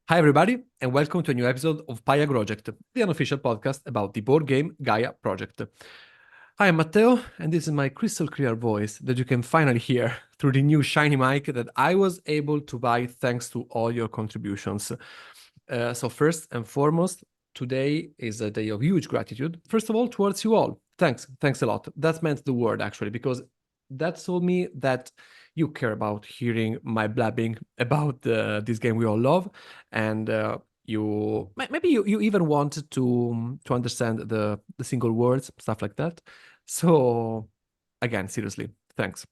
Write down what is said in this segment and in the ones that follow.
Hi, everybody, and welcome to a new episode of Paiagroject, the unofficial podcast about the board game Gaia project. Hi, I'm Matteo, and this is my crystal clear voice that you can finally hear through the new shiny mic that I was able to buy thanks to all your contributions. So first and foremost, today is a day of huge gratitude. First of all, towards you all. Thanks a lot. That meant the word, actually, because that told me that you care about hearing my blabbing about this game we all love, and you even wanted to understand the single words, stuff like that. So again, seriously, thanks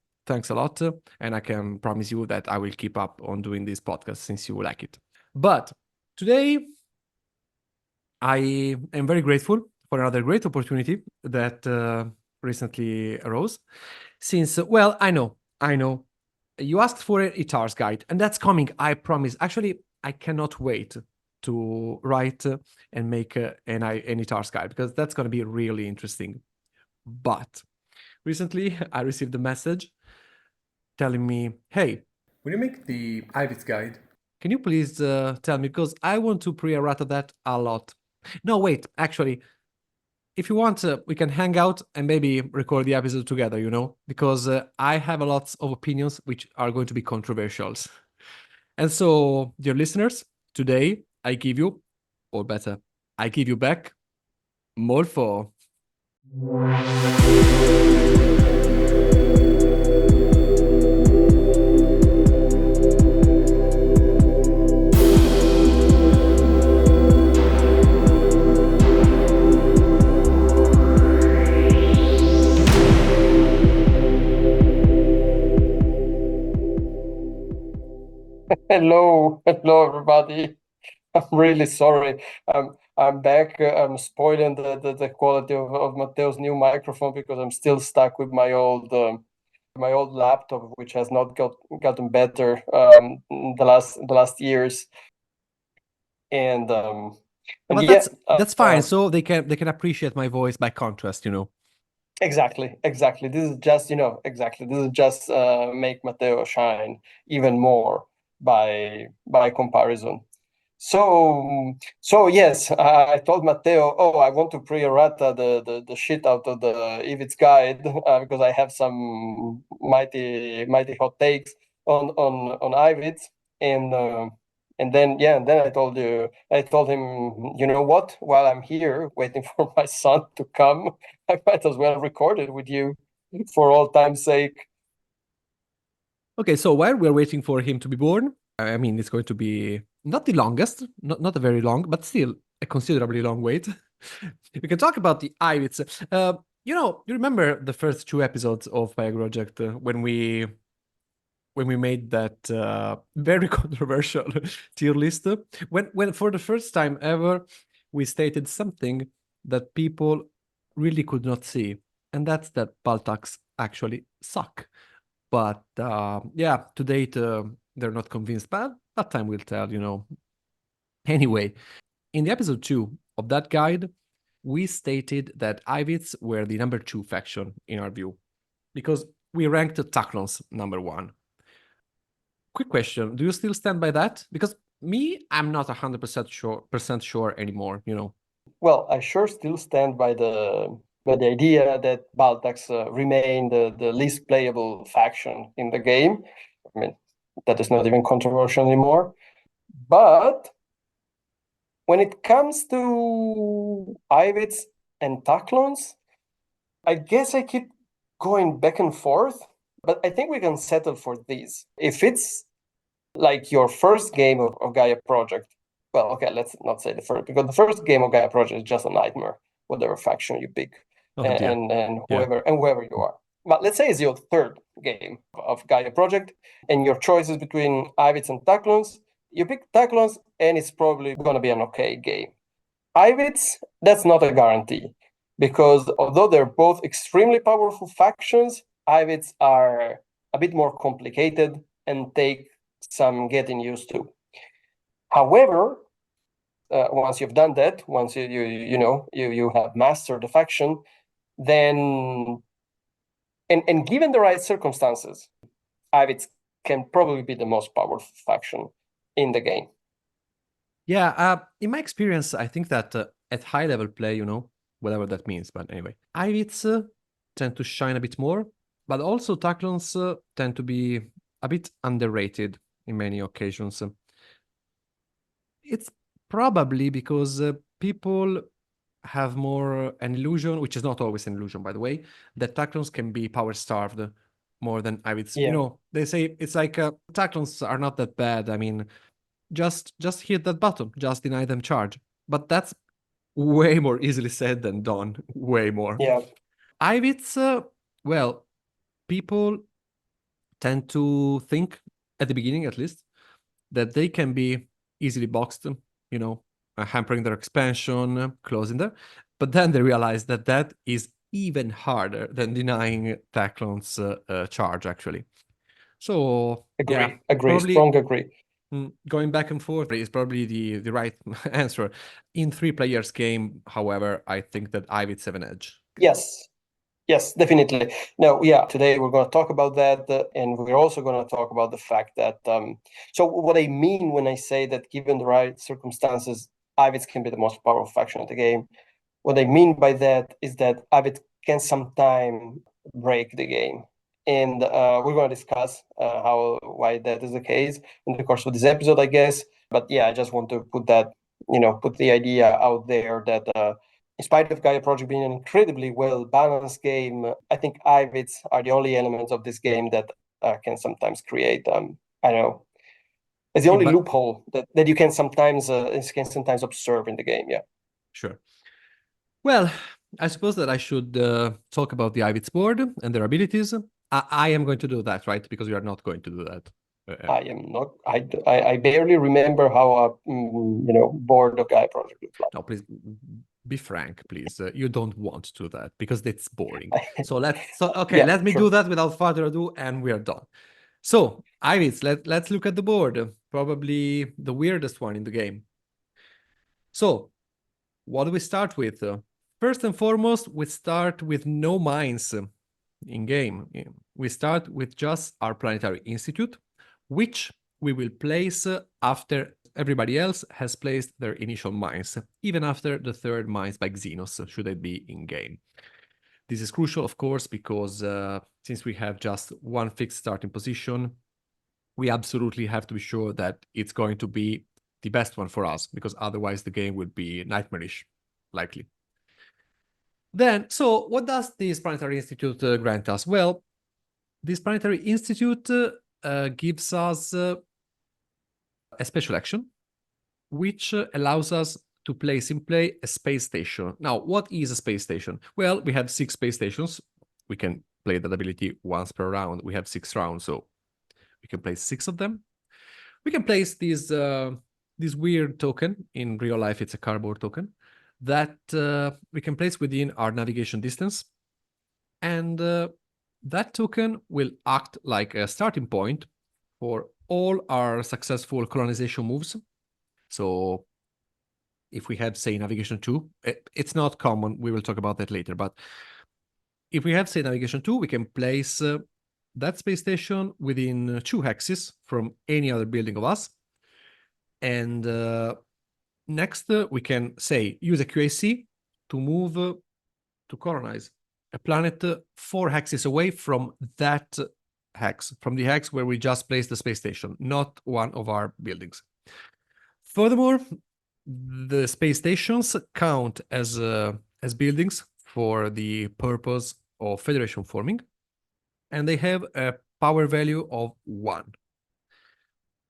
a lot, and I can promise you that I will keep up on doing this podcast since you like it. But today I am very grateful for another great opportunity that recently arose. Since, well, I know, you asked for an Itars guide, and that's coming, I promise. Actually, I cannot wait to write and make an Itars guide, because that's going to be really interesting. But recently, I received a message telling me, hey, will you make the Ivits guide? Can you please tell me, because I want to pre-errata that a lot. No, wait, actually, if you want, we can hang out and maybe record the episode together, because I have a lot of opinions which are going to be controversial. And so, dear listeners, today I give you, or better, I give you back Molfo. Hello, everybody. I'm really sorry. I'm back. I'm spoiling the quality of Matteo's new microphone because I'm still stuck with my old laptop, which has not gotten better in the last years. And But yeah, that's fine. So they can appreciate my voice by contrast. exactly. This is just make Matteo shine even more by comparison. So yes, I told Matteo, oh, I want to pre-errata the shit out of the Ivits guide because I have some mighty hot takes on Ivits, and then I told him, you know what? While I'm here waiting for my son to come, I might as well record it with you for all time's sake. Okay, so while we're waiting for him to be born, I mean, it's going to be not the longest, not a very long, but still a considerably long wait. We can talk about the Ivits. You remember the first two episodes of Paiagroject when we made that very controversial tier list? When for the first time ever we stated something that people really could not see, and that's that LoseTaks actually suck. But yeah, to date, they're not convinced, but time will tell. Anyway, in the episode 2 of that guide, we stated that Ivits were the number 2 faction in our view, because we ranked Taklons number 1. Quick question, do you still stand by that? Because me, I'm not 100% sure anymore. Well, I sure still stand by the idea that LoseTaks remain the least playable faction in the game. I mean, that is not even controversial anymore. But when it comes to Ivits and Taklons, I guess I keep going back and forth. But I think we can settle for these. If it's like your first game of Gaia Project, well, okay, let's not say the first, because the first game of Gaia Project is just a nightmare, whatever faction you pick, Oh dear. and Yeah. whoever you are. But let's say it's your third game of Gaia Project, and your choice is between Ivits and Taklons. You pick Taklons, and it's probably going to be an okay game. Ivits, that's not a guarantee, because although they're both extremely powerful factions, Ivits are a bit more complicated and take some getting used to. However, once you've done that, once you have mastered the faction, then and given the right circumstances, Ivits can probably be the most powerful faction in the game. Yeah, in my experience, I think that at high level play, whatever that means, but anyway, Ivits tend to shine a bit more, but also Taclons tend to be a bit underrated in many occasions. It's probably because people have more an illusion, which is not always an illusion, by the way, that Taclons can be power starved more than Ivits. Yeah. They say it's like Taclons are not that bad. I mean, just hit that button, just deny them charge. But that's way more easily said than done. Way more. Yeah. Ivits, well, people tend to think, at the beginning at least, that they can be easily boxed, hampering their expansion, closing there. But then they realize that that is even harder than denying Taclon's charge, actually. So, yeah, Agree. probably Strong agree. going back and forth is probably the right answer. In 3 players game, however, I think that Ivits have an edge. Yes, definitely. No, yeah, today we're going to talk about that, and we're also going to talk about the fact that, so what I mean when I say that given the right circumstances, Ivits can be the most powerful faction of the game. What I mean by that is that Ivits can sometimes break the game. And we're going to discuss why that is the case in the course of this episode, I guess. But yeah, I just want to put that, put the idea out there that in spite of Gaia Project being an incredibly well-balanced game, I think Ivits are the only elements of this game that can sometimes create, I don't know, it's the only loophole that you can sometimes observe in the game, yeah. Sure. Well, I suppose that I should talk about the Ivits board and their abilities. I am going to do that, right? Because you are not going to do that. I am not. I barely remember how a board of Gaia Project looks like. No, please be frank, please. You don't want to do that because it's boring. So let me do that without further ado, and we are done. So, Ivits, let's look at the board. Probably the weirdest one in the game. So, what do we start with? First and foremost, we start with no mines in game. We start with just our Planetary Institute, which we will place after everybody else has placed their initial mines, even after the third mines by Xenos, should they be in game. This is crucial, of course, because since we have just one fixed starting position, we absolutely have to be sure that it's going to be the best one for us, because otherwise the game would be nightmarish, likely. Then, so what does this Planetary Institute grant us? Well, this Planetary Institute gives us a special action, which allows us to place in play a space station. Now, what is a space station? Well, we have 6 space stations. We can play that ability once per round. We have 6 rounds, so we can place 6 of them. We can place this weird token. In real life, it's a cardboard token that we can place within our navigation distance. And that token will act like a starting point for all our successful colonization moves. So if we have, say, navigation 2, it's not common. We will talk about that later. But if we have, say, navigation 2, we can place that space station within 2 hexes from any other building of us. And next, we can, say, use a QAC to move to colonize a planet 4 hexes away from that hex, from the hex where we just placed the space station, not one of our buildings. Furthermore, the space stations count as buildings for the purpose of Federation forming, and they have a power value of 1.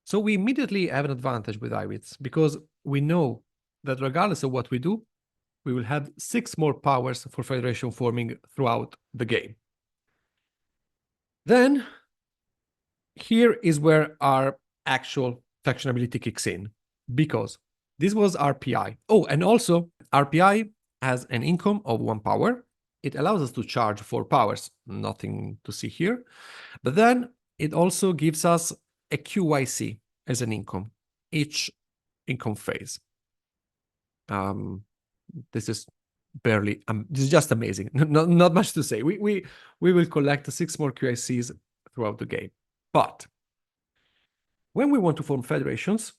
So we immediately have an advantage with Ivits, because we know that regardless of what we do, we will have 6 more powers for Federation forming throughout the game. Then, here is where our actual faction ability kicks in, because this was our PI. Oh, and also, our PI has an income of 1 power. It allows us to charge 4 powers, nothing to see here. But then, it also gives us a QYC as an income, each income phase. This is barely, this is just amazing. Not much to say. We will collect 6 more QICs throughout the game. But when we want to form federations,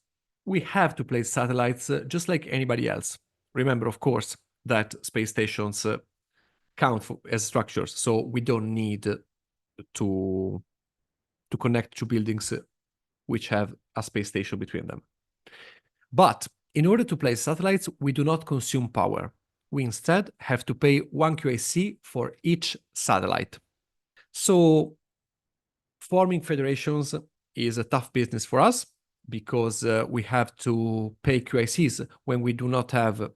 we have to place satellites just like anybody else. Remember, of course, that space stations count as structures, so we don't need to connect two buildings which have a space station between them. But in order to place satellites, we do not consume power. We instead have to pay 1 QIC for each satellite. So forming federations is a tough business for us because we have to pay QICs when we do not have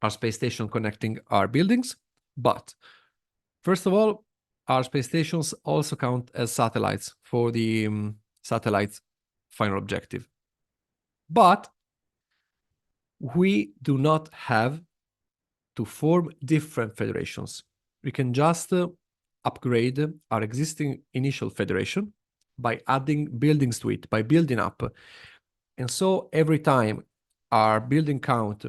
our space station connecting our buildings. But first of all, our space stations also count as satellites for the satellite's final objective. But we do not have to form different federations. We can just upgrade our existing initial federation by adding buildings to it, by building up. And so every time our building count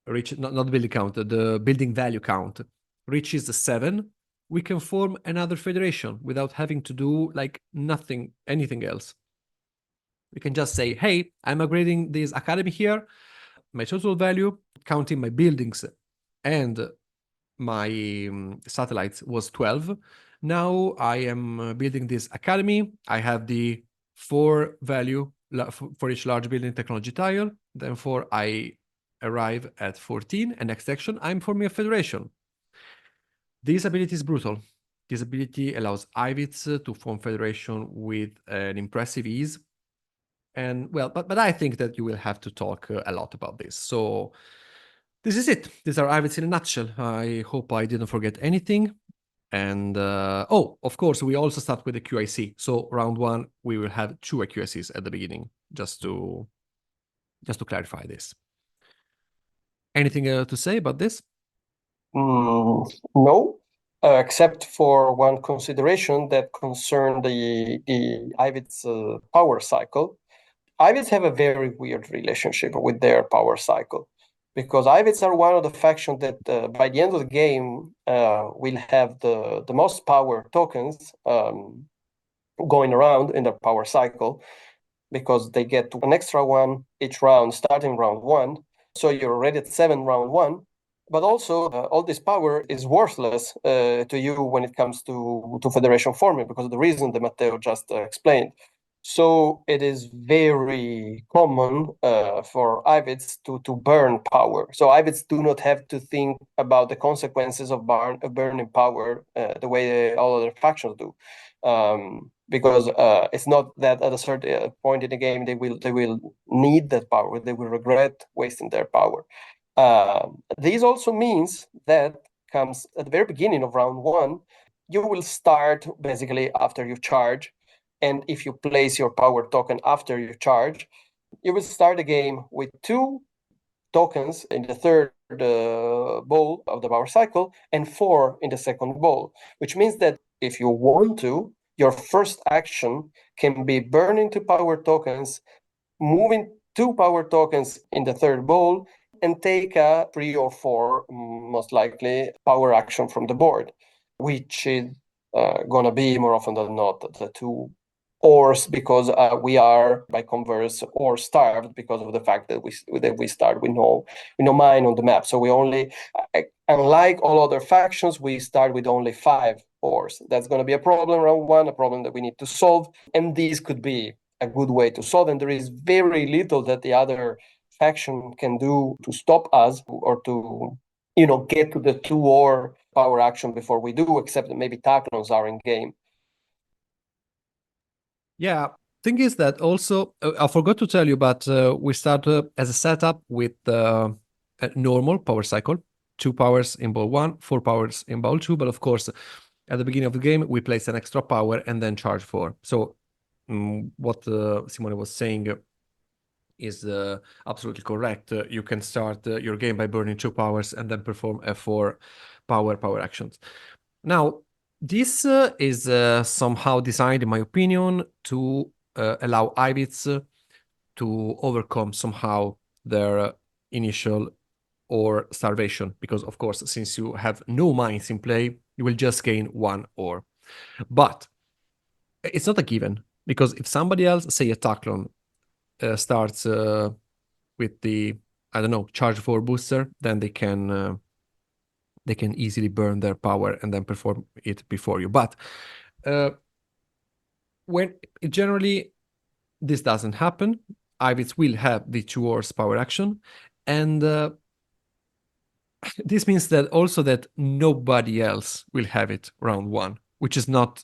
reaches, not the building count, the building value count reaches 7, we can form another federation without having to do like anything else. We can just say, hey, I'm upgrading this academy here. My total value, counting my buildings and my satellites, was 12. Now I am building this academy. I have the 4 value for each large building technology tile. Therefore, I arrive at 14, and next action, I'm forming a federation. This ability is brutal. This ability allows Ivits to form federation with an impressive ease. And well, but I think that you will have to talk a lot about this. So this is it. These are Ivits in a nutshell. I hope I didn't forget anything. And oh, of course, we also start with the QIC. So round 1, we will have 2 QICs at the beginning, just to clarify this. Anything to say about this? No, except for one consideration that concerned the Ivits power cycle. Ivits have a very weird relationship with their power cycle, because Ivits are one of the factions that by the end of the game will have the most power tokens going around in their power cycle, because they get an extra one each round starting round 1. So you're already at 7 round 1. But also, all this power is worthless to you when it comes to federation forming, because of the reason that Matteo just explained. So it is very common for Ivits to burn power. So Ivits do not have to think about the consequences of burning power the way all other factions do. Because it's not that at a certain point in the game they will need that power. They will regret wasting their power. This also means that comes at the very beginning of round 1, you will start basically after you charge. And if you place your power token after you charge, you will start the game with 2 tokens in the third bowl of the power cycle and 4 in the second bowl, which means that if you want to, your first action can be burning 2 power tokens, moving 2 power tokens in the third bowl, and take a 3 or 4, most likely, power action from the board, which is gonna be more often than not the 2 ores, because we are by converse ore starved because of the fact that we start with no mine on the map. So we only, unlike all other factions, we start with only 5 ores. That's going to be a problem round 1, a problem that we need to solve, and this could be a good way to solve. And there is very little that the other faction can do to stop us or to get to the 2 ore power action before we do, except that maybe Taclons are in game. Yeah, thing is that also, I forgot to tell you, but we start as a setup with a normal power cycle, 2 powers in bowl 1, 4 powers in bowl 2, but of course, at the beginning of the game, we place an extra power and then charge 4. So what Simone was saying is absolutely correct. You can start your game by burning 2 powers and then perform a 4 power actions. Now, this is somehow designed, in my opinion, to allow Ivits to overcome somehow their initial ore starvation, because of course, since you have no mines in play, you will just gain 1 ore. But it's not a given, because if somebody else, say a Taclon, starts with the, I don't know, charge 4 booster, then they can easily burn their power and then perform it before you. But when generally this doesn't happen, Ivits will have the 2 horsepower action, and this means that also that nobody else will have it round 1, which is not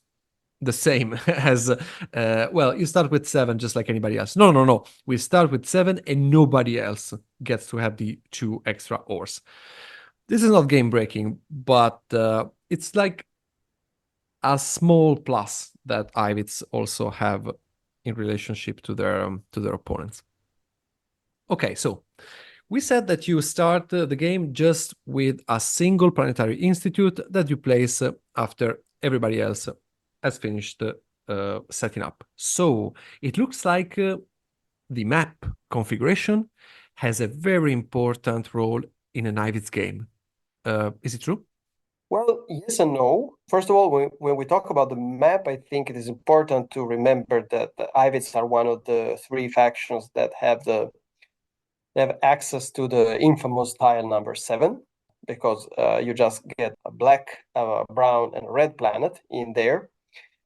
the same as well, you start with 7 just like anybody else. No, we start with 7 and nobody else gets to have the 2 extra ores. This is not game breaking, but it's like a small plus that Ivits also have in relationship to their opponents. Okay, so we said that you start the game just with a single planetary institute that you place after everybody else has finished setting up. So it looks like the map configuration has a very important role in an Ivits game. Is it true? Well, yes and no. First of all, when we talk about the map, I think it is important to remember that the Ivits are one of the 3 factions that have access to the infamous tile number 7, because you just get a black, brown, and red planet in there,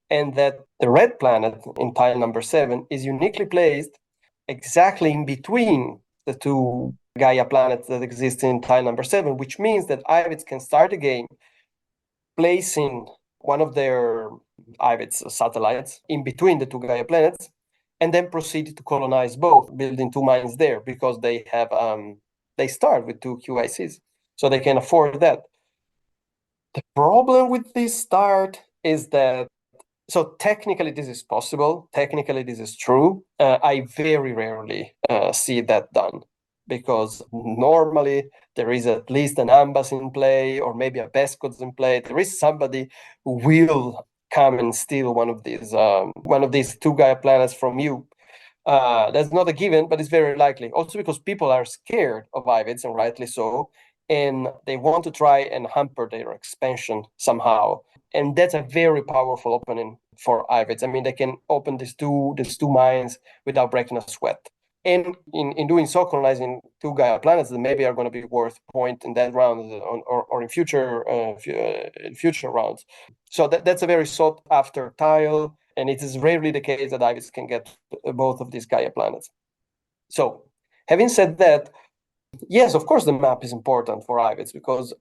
and that the red planet in tile number 7 is uniquely placed exactly in between the 2 Gaia planets that exist in tile number 7, which means that Ivits can start a game placing one of their Ivits satellites in between the 2 Gaia planets, and then proceed to colonize both, building 2 mines there, because they have they start with 2 QICs, so they can afford that. The problem with this start is that, so technically this is possible, technically this is true. I very rarely see that done, because normally there is at least an Ambas in play, or maybe a Bescots in play. There is somebody who will come and steal one of these 2 Gaia planets from you. That's not a given, but it's very likely. Also because people are scared of Ivits, and rightly so, and they want to try and hamper their expansion somehow. And that's a very powerful opening for Ivits. I mean, they can open these two mines without breaking a sweat. And in doing so, colonizing 2 Gaia planets that maybe are going to be worth point in that round, or in future rounds. So that's a very sought after tile, and it is rarely the case that Ivits can get both of these Gaia planets. So having said that, yes, of course the map is important for Ivits, because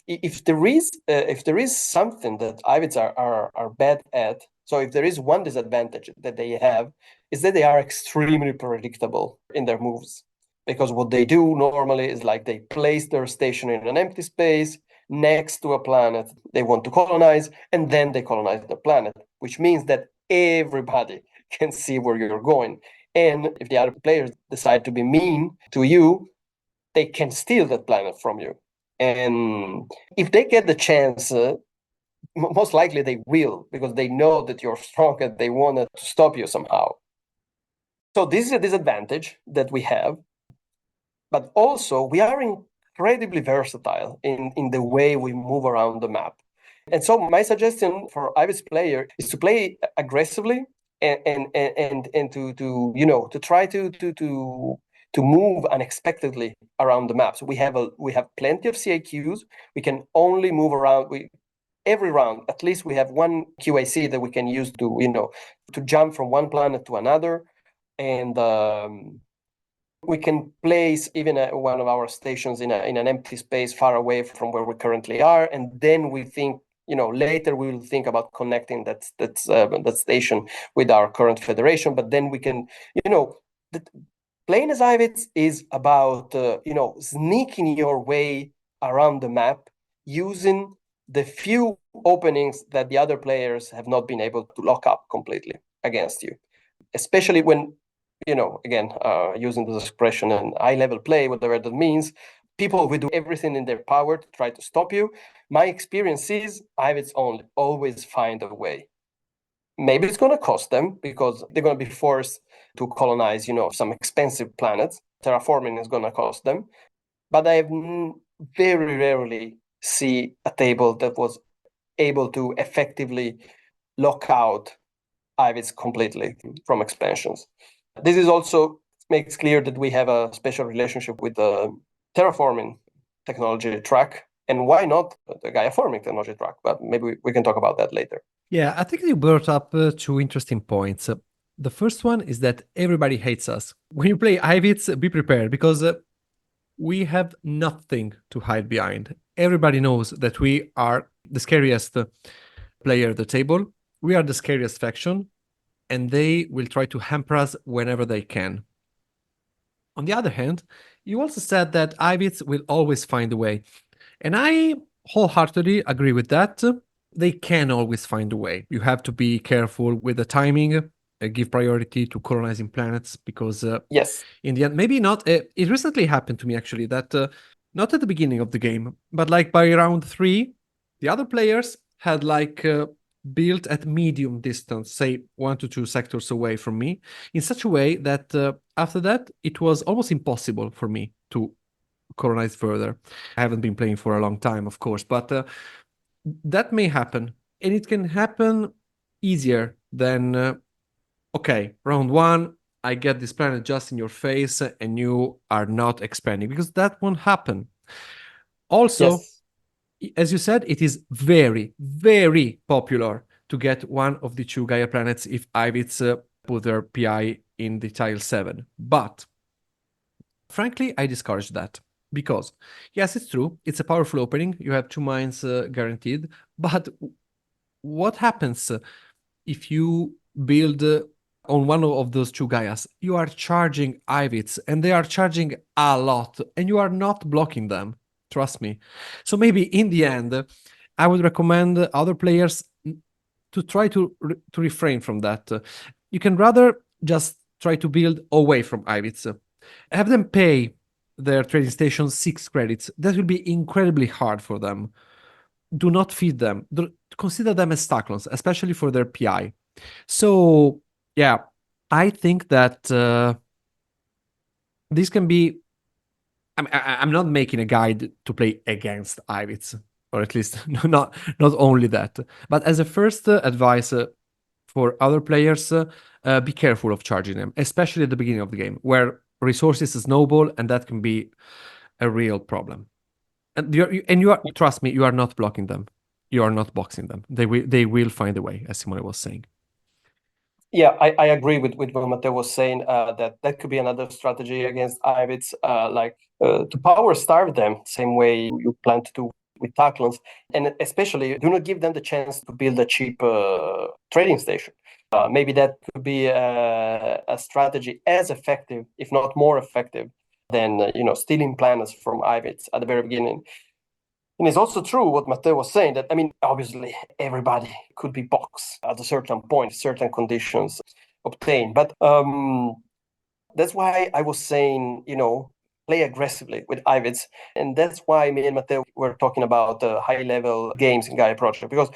if there is something that Ivits are bad at, so if there is one disadvantage that they have, is that they are extremely predictable in their moves. Because what they do normally is like they place their station in an empty space next to a planet they want to colonize, and then they colonize the planet, which means that everybody can see where you're going. And if the other players decide to be mean to you, they can steal that planet from you. And if they get the chance, most likely they will, because they know that you're strong and they want to stop you somehow. So this is a disadvantage that we have. But also, we are incredibly versatile in the way we move around the map. And so my suggestion for Ivits player is to play aggressively, and to try to move unexpectedly around the map. So we have plenty of CIQs. We can only move around. Every round, at least we have 1 QAC that we can use to jump from one planet to another, and we can place even one of our stations in an empty space far away from where we currently are, and then we think, later we will think about connecting that station with our current federation. But then we can, playing as Ivits is about sneaking your way around the map using the few openings that the other players have not been able to lock up completely against you, especially when, again, using this expression and high-level play, whatever that means, people will do everything in their power to try to stop you. My experience is Ivits always find a way. Maybe it's going to cost them, because they're going to be forced to colonize, some expensive planets. Terraforming is going to cost them. But I very rarely see a table that was able to effectively lock out Ivits completely from expansions. This is also makes clear that we have a special relationship with the terraforming technology track. And why not the Gaia forming technology track? But maybe we can talk about that later. Yeah, I think you brought up two interesting points. The first one is that everybody hates us. When you play Ivits, be prepared because we have nothing to hide behind. Everybody knows that we are the scariest player at the table. We are the scariest faction, and they will try to hamper us whenever they can. On the other hand, you also said that Ivits will always find a way. And I wholeheartedly agree with that. They can always find a way. You have to be careful with the timing, give priority to colonizing planets because yes, in the end, maybe not. It recently happened to me actually that not at the beginning of the game, but like by round 3, the other players had like built at medium distance, say 1 to 2 sectors away from me, in such a way that after that it was almost impossible for me to colonize further. I haven't been playing for a long time, of course, but that may happen, and it can happen easier than okay, round 1, I get this planet just in your face, and you are not expanding, because that won't happen. Also, yes, as you said, it is very, very popular to get one of the 2 Gaia planets if Ivits put their PI in the tile 7. But frankly, I discourage that. Because, yes, it's true, it's a powerful opening, you have 2 mines guaranteed, but what happens if you build on one of those 2 Gaias? You are charging Ivits, and they are charging a lot, and you are not blocking them, trust me. So maybe in the end, I would recommend other players to try to refrain from that. You can rather just try to build away from Ivits. Have them pay their trading station 6 credits. That will be incredibly hard for them. Do not feed them. Consider them as stacklons, especially for their PI. So, yeah, I think that this can be. I'm not making a guide to play against Ivits, or at least not only that. But as a first advice for other players, be careful of charging them, especially at the beginning of the game, where resources snowball, and that can be a real problem. And you are, trust me, you are not blocking them. You are not boxing them. They will find a way, as Simone was saying. Yeah, I agree with what Matteo was saying, that could be another strategy against Ivits, to power starve them, same way you plan to do with Tacklons. And especially, do not give them the chance to build a cheap trading station. Maybe that could be a strategy as effective, if not more effective, than stealing planets from Ivits at the very beginning. And it's also true what Matteo was saying, that, I mean, obviously everybody could be boxed at a certain point, certain conditions obtained. But that's why I was saying, play aggressively with Ivits. And that's why me and Matteo were talking about high-level games in Gaia Project. Because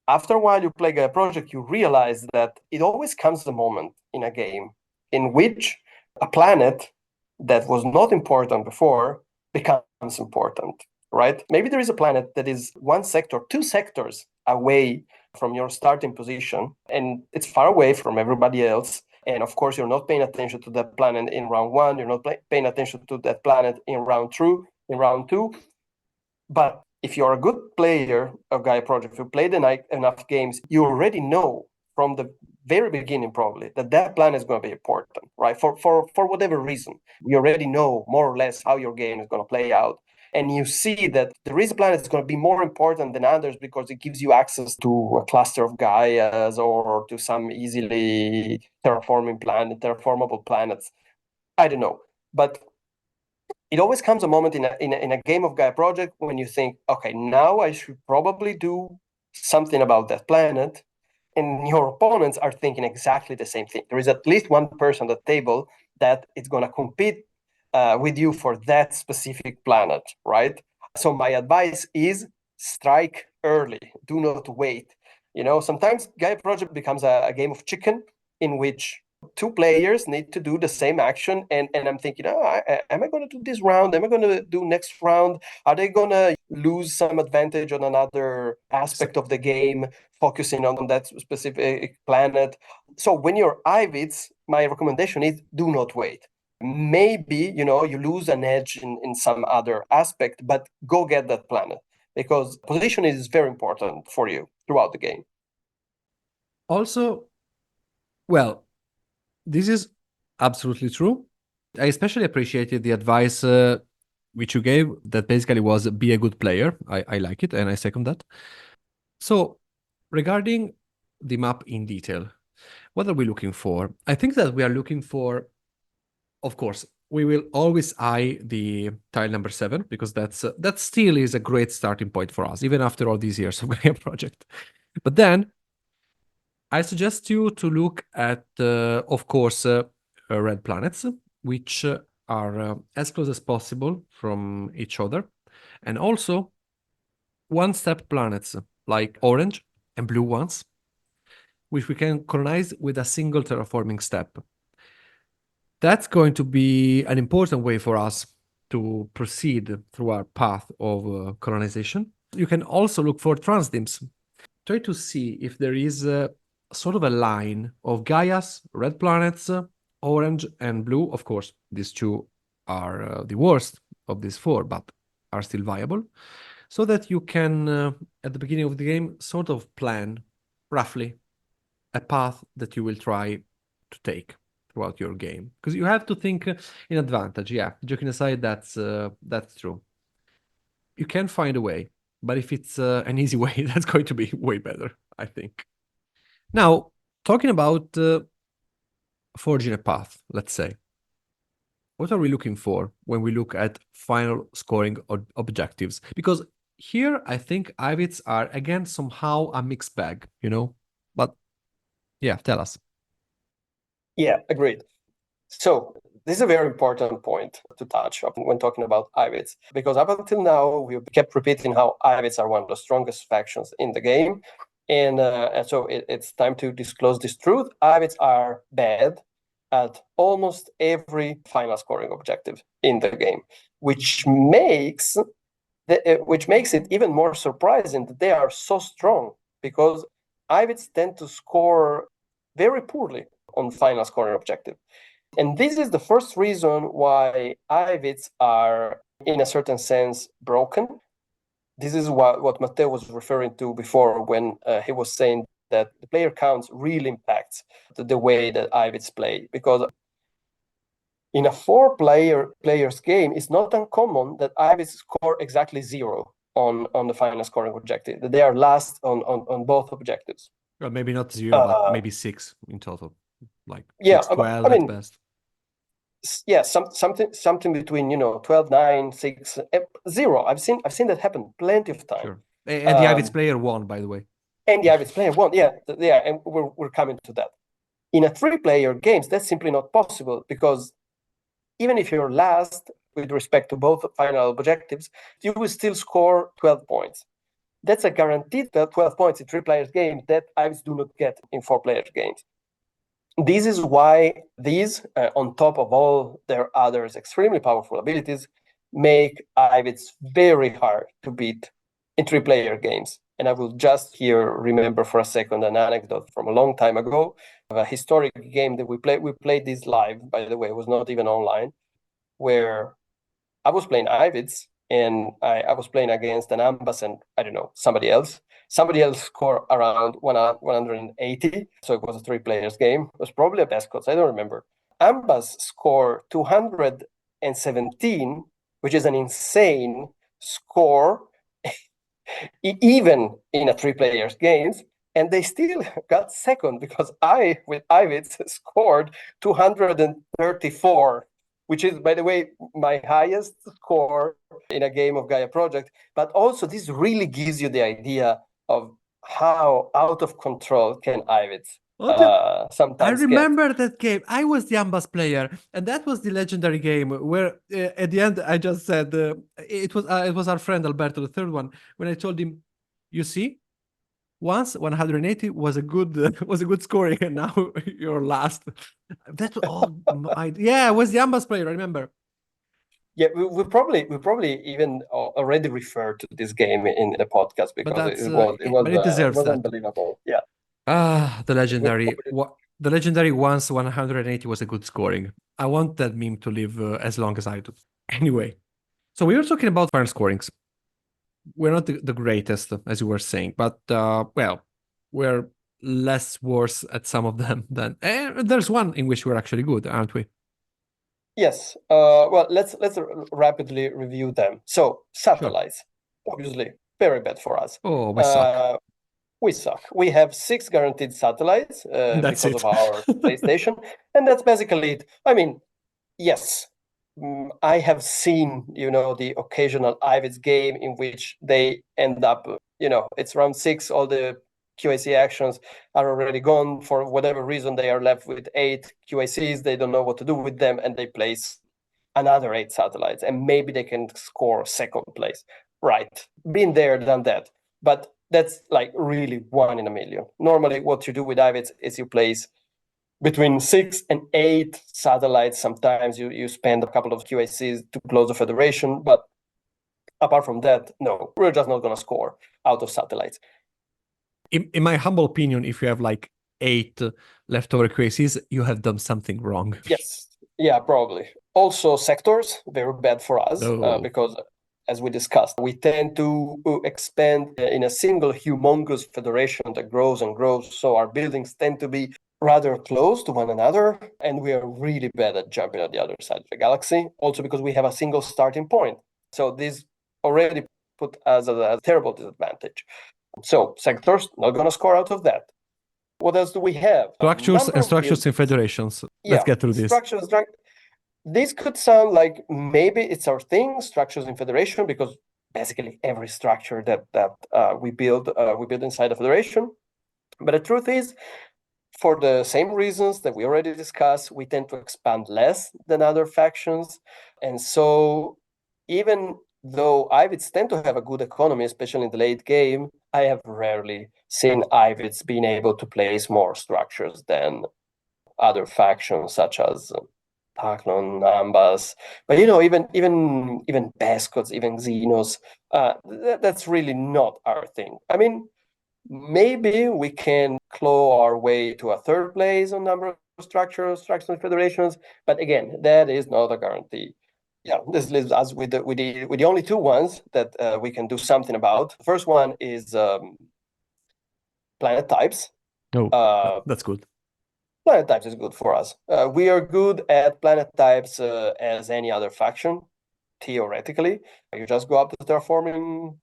after a while you play Gaia Project, you realize that it always comes a moment in a game in which a planet that was not important before becomes important. Right? Maybe there is a planet that is 1 sector, 2 sectors away from your starting position, and it's far away from everybody else. And of course, you're not paying attention to that planet in round 1. You're not paying attention to that planet in round 2. But if you're a good player of Gaia Project, if you played enough games, you already know from the very beginning probably that planet is going to be important, right? For whatever reason, you already know more or less how your game is going to play out. And you see that the reason planet is going to be more important than others because it gives you access to a cluster of Gaias or to some easily terraformable planets. I don't know. But it always comes a moment in a game of Gaia Project when you think, okay, now I should probably do something about that planet. And your opponents are thinking exactly the same thing. There is at least 1 person at the table that is going to compete with you for that specific planet, right? So my advice is strike early. Do not wait. Sometimes Gaia Project becomes a game of chicken in which 2 players need to do the same action, and I'm thinking, am I going to do this round? Am I going to do next round? Are they going to lose some advantage on another aspect of the game, focusing on that specific planet. So when you're Ivits, my recommendation is do not wait. Maybe, you lose an edge in some other aspect, but go get that planet, because position is very important for you throughout the game. Also, well, this is absolutely true. I especially appreciated the advice which you gave, that basically was be a good player. I like it, and I second that. So, regarding the map in detail, what are we looking for? I think that we are looking for, of course, we will always eye the tile number 7, because that still is a great starting point for us, even after all these years of Gaia project. But then, I suggest you to look at, of course, red planets, which are as close as possible from each other, and also one-step planets like orange and blue ones, which we can colonize with a single terraforming step. That's going to be an important way for us to proceed through our path of colonization. You can also look for transdims. Try to see if there is sort of a line of Gaias, red planets, orange and blue. Of course, these two are the worst of these 4, but are still viable, so that you can, at the beginning of the game, sort of plan roughly a path that you will try to take throughout your game. Because you have to think in advantage. Yeah, joking aside, that's true. You can find a way, but if it's an easy way, that's going to be way better, I think. Now, talking about forging a path, let's say. What are we looking for when we look at final scoring objectives? Because here, I think Ivits are, again, somehow a mixed bag, But, yeah, tell us. Yeah, agreed. So this is a very important point to touch when talking about Ivits, because up until now, we kept repeating how Ivits are one of the strongest factions in the game. And so it's time to disclose this truth. Ivits are bad at almost every final scoring objective in the game, which makes it even more surprising that they are so strong, because Ivits tend to score very poorly on final scoring objective. And this is the first reason why Ivits are, in a certain sense, broken. This is what Matteo was referring to before when he was saying that the player counts really impacts the way that Ivits play. Because in a 4-players game, it's not uncommon that Ivits score exactly 0 on the final scoring objective. That they are last on both objectives. Well, maybe not 0, but maybe 6 in total. Like yeah, 6, 12 at best. Yeah, something between 12, 9, 6, 0. I've seen that happen plenty of time. Sure. And the Ivits player won, by the way. And the Ivits player won, yeah, and we're coming to that. In a 3-player games, that's simply not possible, because even if you're last with respect to both final objectives, you will still score 12 points. That's a guaranteed 12 points in 3-players games that Ivits do not get in 4-player games. This is why these, on top of all their others extremely powerful abilities, make Ivits very hard to beat in 3-player games. And I will just here remember for a second an anecdote from a long time ago of a historic game that we played. We played this live, by the way, it was not even online, where I was playing Ivits, and I was playing against an Ambas and, I don't know, somebody else. Somebody else scored around 180, so it was a 3-players game. It was probably a best codes, I don't remember. Ambas scored 217, which is an insane score, even in a 3-players games. And they still got second, because I, with Ivits, scored 234, which is, by the way, my highest score in a game of Gaia Project. But also, this really gives you the idea of how out of control can Ivits sometimes I remember that game. I was the Ambas player, and that was the legendary game where at the end I just said it was our friend Alberto, the third one, when I told him, "You see, once 180 was a good scoring, and now you're last." That I was the Ambas player. I remember. Yeah, we probably even already referred to this game in the podcast because but it it deserves was that. unbelievable. Yeah. The legendary. The legendary once 180 was a good scoring. I want that meme to live as long as I do. Anyway, so we were talking about final scorings. We're not the greatest, as you were saying, but well, we're less worse at some of them than. There's one in which we're actually good, aren't we? Yes. Well, let's rapidly review them. So satellites, obviously, very bad for us. Oh, we suck. We suck. We have 6 guaranteed satellites because of our PlayStation, and that's basically it. I mean, yes, I have seen, the occasional Ivits game in which they end up, it's round 6, all the QAC actions are already gone. For whatever reason, they are left with 8 QACs. They don't know what to do with them, and they place another 8 satellites, and maybe they can score second place. Right. Been there, done that. But that's like really 1 in a million. Normally, what you do with Ivits is you place between 6 and 8 satellites. Sometimes you spend a couple of QACs to close the federation, but apart from that, no, we're just not going to score out of satellites. In my humble opinion, if you have like 8 leftover QACs, you have done something wrong. Yes, yeah, probably. Also, sectors, very bad for us because, as we discussed, we tend to expand in a single humongous federation that grows and grows. So our buildings tend to be rather close to one another, and we are really bad at jumping at the other side of the galaxy, also because we have a single starting point. So this already put us at a terrible disadvantage. So sectors, not going to score out of that. What else do we have? Structures in federations. Let's get through this. This could sound like maybe it's our thing, structures in federation, because basically every structure that we build inside a federation. But the truth is, for the same reasons that we already discussed, we tend to expand less than other factions. And so even though Ivits tend to have a good economy, especially in the late game, I have rarely seen Ivits being able to place more structures than other factions such as Taclon, Ambas, but even Pescots, even Xenos, that's really not our thing. I mean, maybe we can claw our way to a 3rd place on number of structures and federations, but again, that is not a guarantee. Yeah, this leaves us with the only 2 ones that we can do something about. The first one is planet types. Oh, that's good. Planet types is good for us. We are good at planet types as any other faction, theoretically. You just go up the terraforming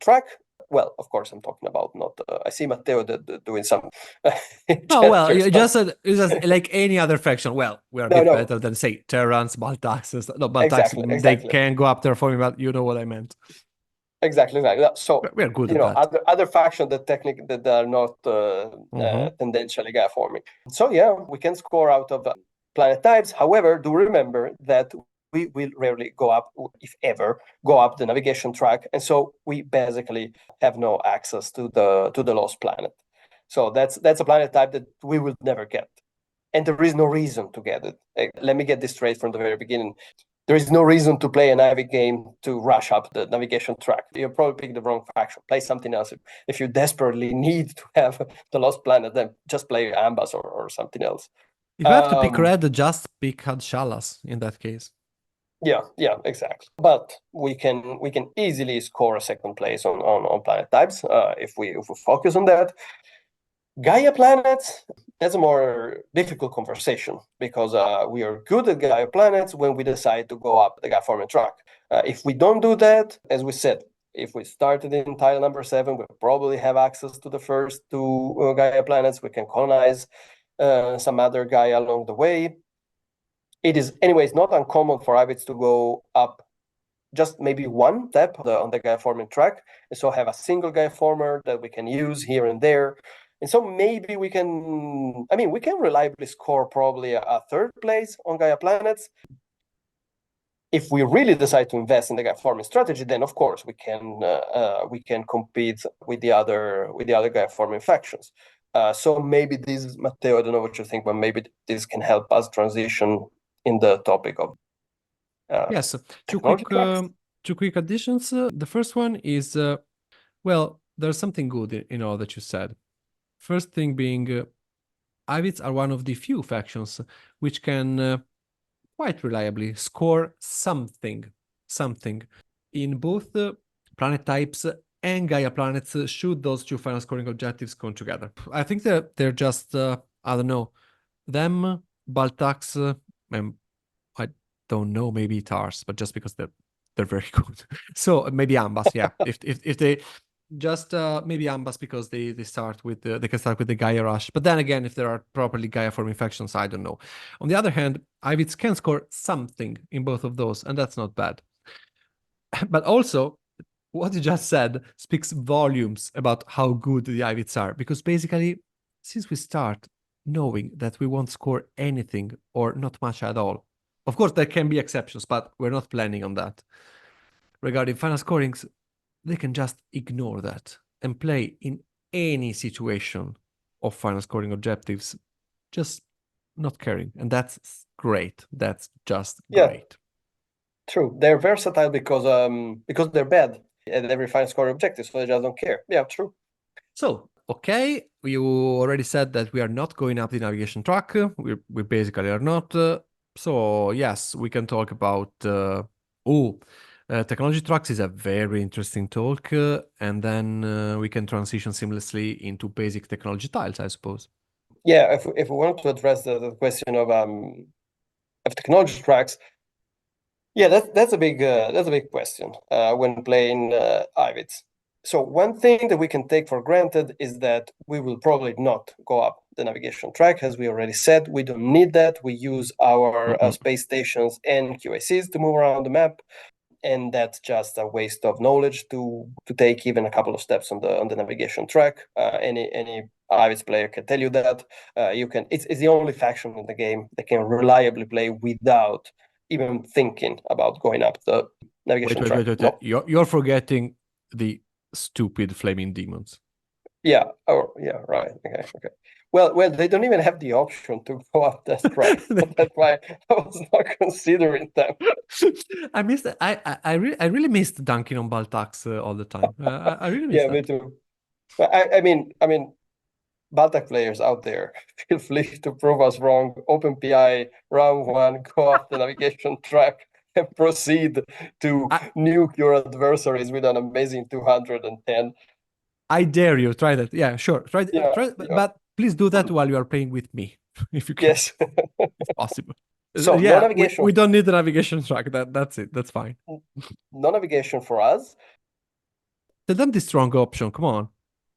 track. Well, of course, I'm talking about not. I see Matteo doing some. Oh well, you just like any other faction. Well, we are a bit better than say Terrans, Baltax. No, Baltax exactly. They can go up terraforming, but you know what I meant. Exactly. So we are good at that. Other factions that are not tendentially Gaia forming. So yeah, we can score out of planet types. However, do remember that we will rarely go up, if ever, go up the navigation track, and so we basically have no access to the lost planet. So that's a planet type that we will never get, and there is no reason to get it. Let me get this straight from the very beginning. There is no reason to play a Navi game to rush up the navigation track. You're probably picking the wrong faction. Play something else. If you desperately need to have the lost planet, then just play Ambas or something else. If you have to pick red, just pick Hadshalas in that case. Yeah, exactly. But we can easily score a 2nd place on planet types if we focus on that. Gaia planets, that's a more difficult conversation because we are good at Gaia planets when we decide to go up the Gaia forming track. If we don't do that, as we said, if we started in tile number 7, we probably have access to the first 2 Gaia planets. We can colonize some other Gaia along the way. It is, anyways, not uncommon for Ivits to go up just maybe 1 step on the Gaia forming track, and so have a single Gaia former that we can use here and there. And so maybe we can reliably score probably a 3rd place on Gaia planets. If we really decide to invest in the Gaia forming strategy, then of course we can compete with the other Gaia forming factions. So maybe this, Matteo, I don't know what you think, but maybe this can help us transition in the topic of Yes, technology tracks. two quick additions. The first one is, well, there's something good in all that you said. First thing being, Ivits are one of the few factions which can quite reliably score something in both planet types and Gaia planets should those two final scoring objectives come together. I think that they're just, I don't know, them, LoseTaks, and I don't know, maybe Itars, but just because they're very good. So maybe Ambas, yeah. If they just maybe Ambas because they start with they can start with the Gaia Rush. But then again, if there are properly Gaia forming factions, I don't know. On the other hand, Ivits can score something in both of those, and that's not bad. But also, what you just said speaks volumes about how good the Ivits are, because basically, since we start knowing that we won't score anything or not much at all, of course there can be exceptions, but we're not planning on that. Regarding final scorings, they can just ignore that and play in any situation of final scoring objectives, just not caring. And that's great. That's just great. True. They're versatile because they're bad at every final scoring objective, so they just don't care. Yeah, true. So, okay, you already said that we are not going up the navigation track. We basically are not. So, yes, we can talk about... technology tracks is a very interesting talk, and then we can transition seamlessly into basic technology tiles, I suppose. Yeah, if we want to address the question of technology tracks, yeah, that's a big question when playing Ivits. So one thing that we can take for granted is that we will probably not go up the navigation track, as we already said. We don't need that. We use our space stations and QACs to move around the map, and that's just a waste of knowledge to take even a couple of steps on the navigation track. Any Ivits player can tell you that. It's the only faction in the game that can reliably play without even thinking about going up the navigation track. Wait. No. You're forgetting the stupid flaming demons. Yeah. Oh, yeah. Right. Okay. Well, they don't even have the option to go up that track. That's why I was not considering them. I missed. I really missed dunking on LoseTaks all the time. I really missed Yeah, that. me too. But I mean, LoseTaks players out there, feel free to prove us wrong. Open PI, round one, go off the navigation track and proceed to nuke your adversaries with an amazing 210. I dare you, try that. Yeah, sure. Try, Yeah. But please do that while you are playing with me, if you can. Yes. If possible. So yeah, no navigation. We don't need the navigation track. That's it. That's fine. No navigation for us. Tell them the strong option. Come on.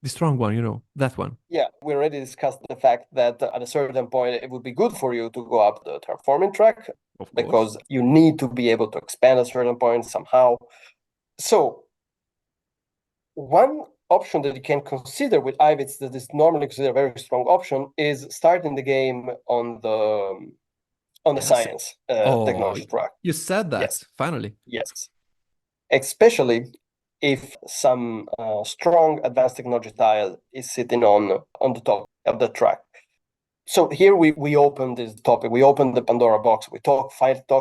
The strong one, that one. Yeah, we already discussed the fact that at a certain point it would be good for you to go up the terraforming track, because you need to be able to expand at a certain point somehow. So one option that you can consider with Ivits that is normally considered a very strong option is starting the game on the science technology track. You said that, yes. Finally. Yes. Especially if some strong advanced technology tile is sitting on the top of the track. So here we open this topic. We open the Pandora box. We talk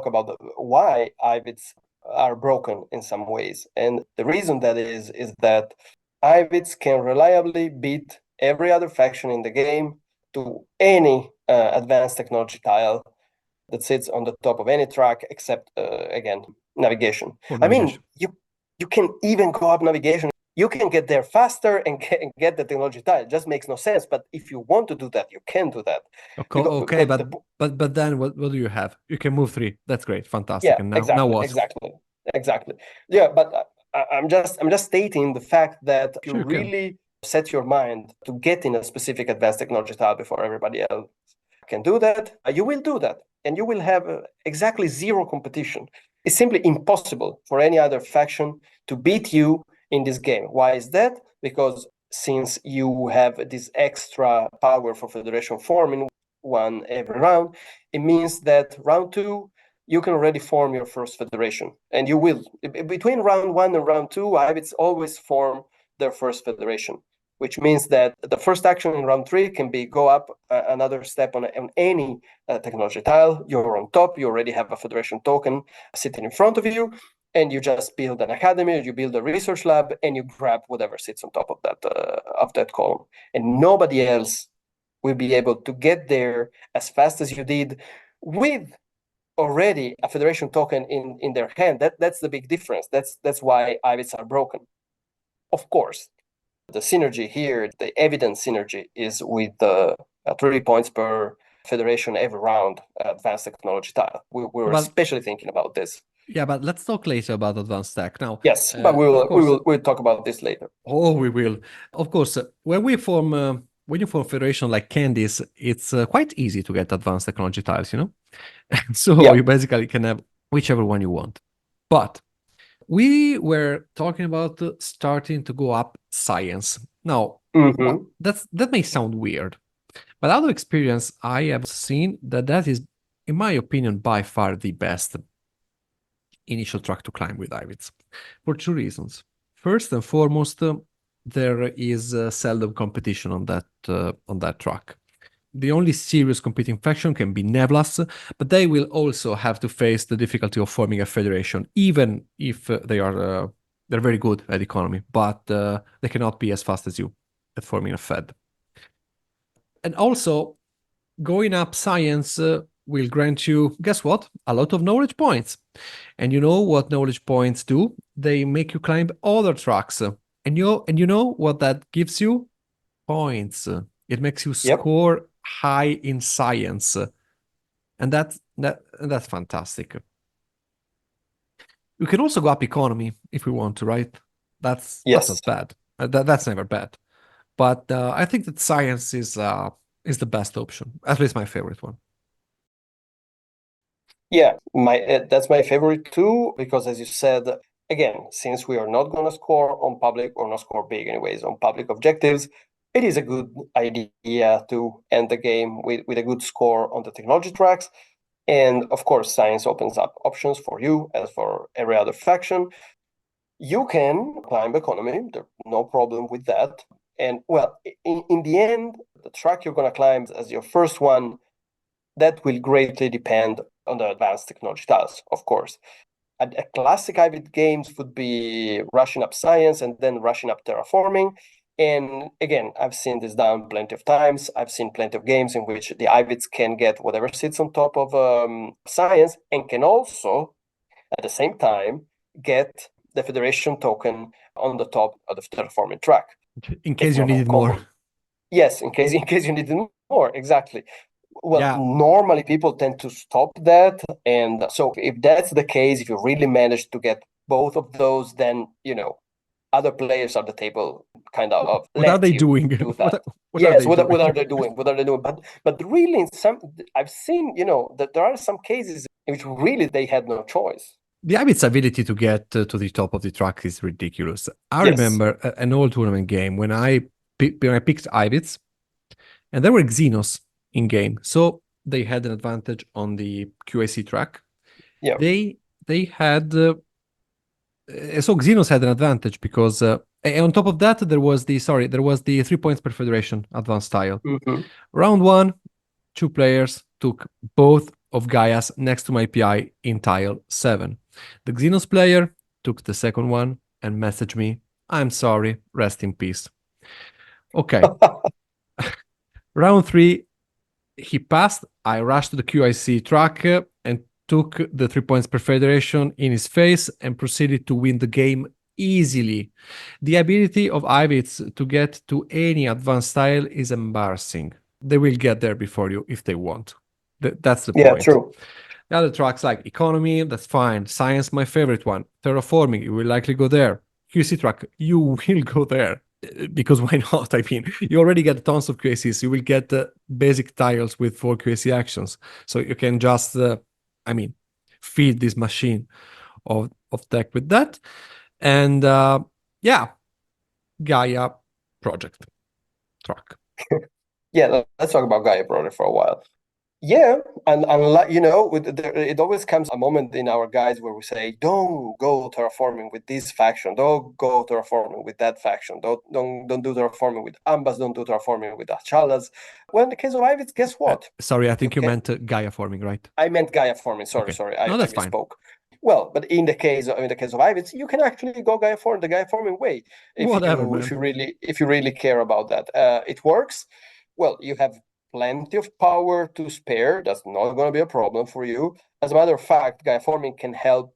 about why Ivits are broken in some ways. And the reason that is that Ivits can reliably beat every other faction in the game to any advanced technology tile that sits on the top of any track, except again, navigation. I mean, you can even go up navigation. You can get there faster and get the technology tile. It just makes no sense. But if you want to do that, you can do that. Okay, but then what do you have? You can move 3. That's great, fantastic. Yeah, and now what? Exactly. Yeah, but I'm just stating the fact that you really set your mind to getting a specific advanced technology tile before everybody else can do that, you will do that, and you will have exactly zero competition. It's simply impossible for any other faction to beat you in this game. Why is that? Because since you have this extra power for federation forming one every round, it means that round 2 you can already form your first federation, and you will. Between round 1 and round 2, Ivits always form their first federation. which means that the first action in round 3 can be go up another step on any technology tile. You're on top, you already have a Federation token sitting in front of you, and you just build an academy, you build a research lab, and you grab whatever sits on top of that column. And nobody else will be able to get there as fast as you did with already a Federation token in their hand. That's the big difference. That's why Ivits are broken. Of course, the synergy here, the evident synergy, is with the 3 points per Federation every round advanced technology tile. We were especially thinking about this. Yeah, but let's talk later about advanced tech now. Yes, but we'll talk about this later. Oh, we will. Of course, when you form Federation like Candies, it's quite easy to get advanced technology tiles, you know? So you basically can have whichever one you want. But we were talking about starting to go up science. Now, that may sound weird, but out of experience, I have seen that is, in my opinion, by far the best initial track to climb with Ivits, for 2 reasons. First and foremost, there is seldom competition on that track. The only serious competing faction can be Neblas, but they will also have to face the difficulty of forming a federation, even if they're very good at economy, but they cannot be as fast as you at forming a fed. And also, going up science will grant you, guess what? A lot of knowledge points. And you know what knowledge points do? They make you climb other tracks. And you know what that gives you? Points. It makes you score high in science. And that's fantastic. You can also go up economy if we want to, right? That's not bad. That's never bad. But I think that science is the best option. At least my favorite one. Yeah, that's my favorite too, because as you said, again, since we are not going to score on public, or not score big anyways, on public objectives, it is a good idea to end the game with a good score on the technology tracks. And of course, science opens up options for you, as for every other faction. You can climb economy, there's no problem with that. And well, in the end, the track you're going to climb as your first one, that will greatly depend on the advanced technology tiles, of course. A classic Ivit games would be rushing up science and then rushing up terraforming. And again, I've seen this done plenty of times. I've seen plenty of games in which the Ivits can get whatever sits on top of science, and can also, at the same time, get the Federation token on the top of the terraforming track. In case you needed more. Yes, in case you needed more, exactly. Well, normally people tend to stop that. And so if that's the case, if you really manage to get both of those, then, other players at the table kind of what are they doing? What are they doing? But really, I've seen, that there are some cases in which really they had no choice. The Ivits' ability to get to the top of the track is ridiculous. I remember an old tournament game when I picked Ivits, and there were Xenos in game, so they had an advantage on the QAC track. Yeah, they had so Xenos had an advantage because on top of that there was the 3 points per federation advanced tile. Round 1, 2 players took both of Gaia's next to my PI in tile 7. The Xenos player took the second one and messaged me, "I'm sorry, rest in peace." Okay. Round 3, he passed. I rushed to the QIC track and took the 3 points per federation in his face and proceeded to win the game easily. The ability of Ivits to get to any advanced tile is embarrassing. They will get there before you if they want. That's the point. Yeah, true. The other tracks like economy, that's fine. Science, my favorite one. Terraforming, you will likely go there. QC track, you will go there. Because why not? I mean, you already get tons of QACs. You will get basic tiles with 4 QAC actions. So you can just, feed this machine of tech with that. And Gaia project track. Yeah, let's talk about Gaia project for a while. Yeah, and it always comes a moment in our guides where we say, don't go terraforming with this faction, don't go terraforming with that faction, don't do terraforming with Ambas, don't do terraforming with Achalas. Well, in the case of Ivits, guess what? Sorry, I think you meant Gaia forming, right? I meant Gaia forming. Sorry, Okay. I No, that's fine. misspoke. Well, but in the case of Ivits, you can actually go the Gaia forming way Whatever, man. if you really care about that. It works. Well, you have plenty of power to spare. That's not going to be a problem for you. As a matter of fact, Gaia forming can help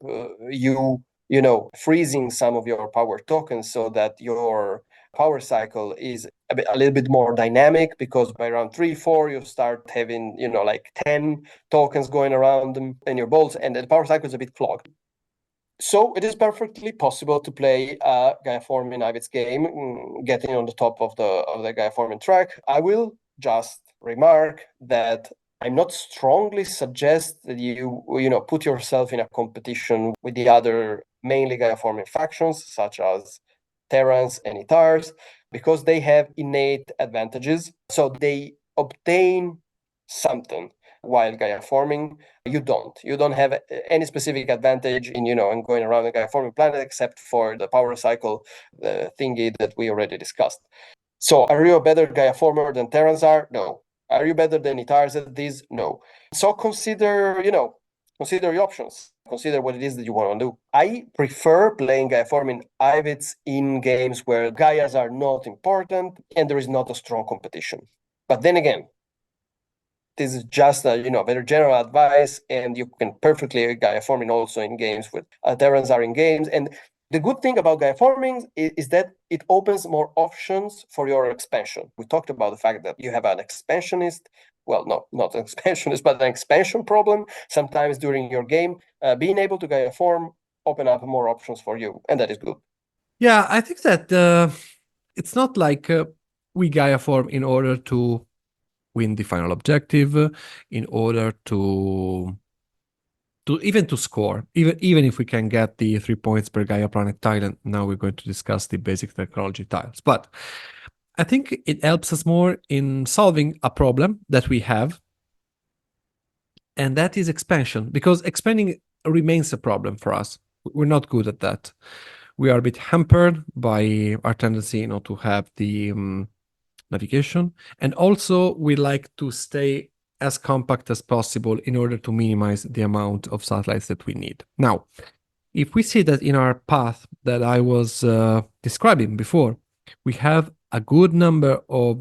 freezing some of your power tokens so that your power cycle is a little bit more dynamic, because by round 3-4 you start having like 10 tokens going around them in your bolts, and the power cycle is a bit clogged. So it is perfectly possible to play a Gaia Forming Ivits game, getting on the top of the Gaia Forming track. I will just remark that I'm not strongly suggest that you put yourself in a competition with the other mainly Gaia Forming factions, such as Terrans and Itars, because they have innate advantages. So they obtain something while Gaia forming. You don't have any specific advantage in going around the Gaia forming planet, except for the power cycle thingy that we already discussed. So are you a better Gaia former than Terrans are? No. Are you better than Itars at this? No. So consider your options. Consider what it is that you want to do. I prefer playing Gaia forming Ivits in games where Gaias are not important and there is not a strong competition. But then again, this is just a very general advice, and you can perfectly Gaia forming also in games with Terrans are in games. And the good thing about Gaia forming is that it opens more options for your expansion. We talked about the fact that you have an expansionist, well, no, not an expansionist, but an expansion problem sometimes during your game. Being able to Gaia form open up more options for you, and that is good. Yeah, I think that it's not like we Gaia form in order to win the final objective, in order to even to score, even if we can get the 3 points per Gaia planet tile. And now we're going to discuss the basic technology tiles. But I think it helps us more in solving a problem that we have, and that is expansion, because expanding remains a problem for us. We're not good at that. We are a bit hampered by our tendency to have the navigation, and also we like to stay as compact as possible in order to minimize the amount of satellites that we need. Now, if we see that in our path that I was describing before, we have a good number of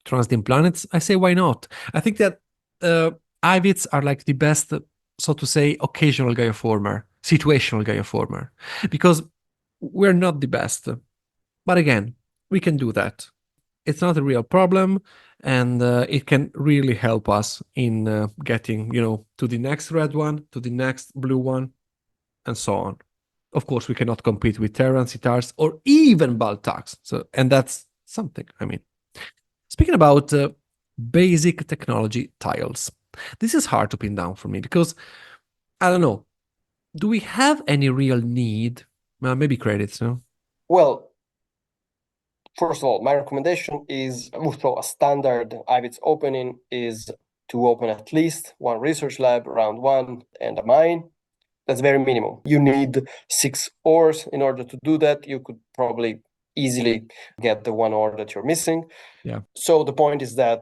transiting planets, I say, why not? I think that Ivits are like the best, so to say, occasional Gaia former, situational Gaia former, because we're not the best. But again, we can do that. It's not a real problem, and it can really help us in getting, to the next red one, to the next blue one, and so on. Of course, we cannot compete with Terrans, Itars, or even LoseTaks. And that's something. I mean, speaking about basic technology tiles, this is hard to pin down for me because I don't know. Do we have any real need? Maybe credits, no? Well, first of all, my recommendation is, so a standard Ivits opening is to open at least one research lab, round 1, and a mine. That's very minimum. You need 6 ores in order to do that. You could probably easily get the 1 ore that you're missing. Yeah. So the point is that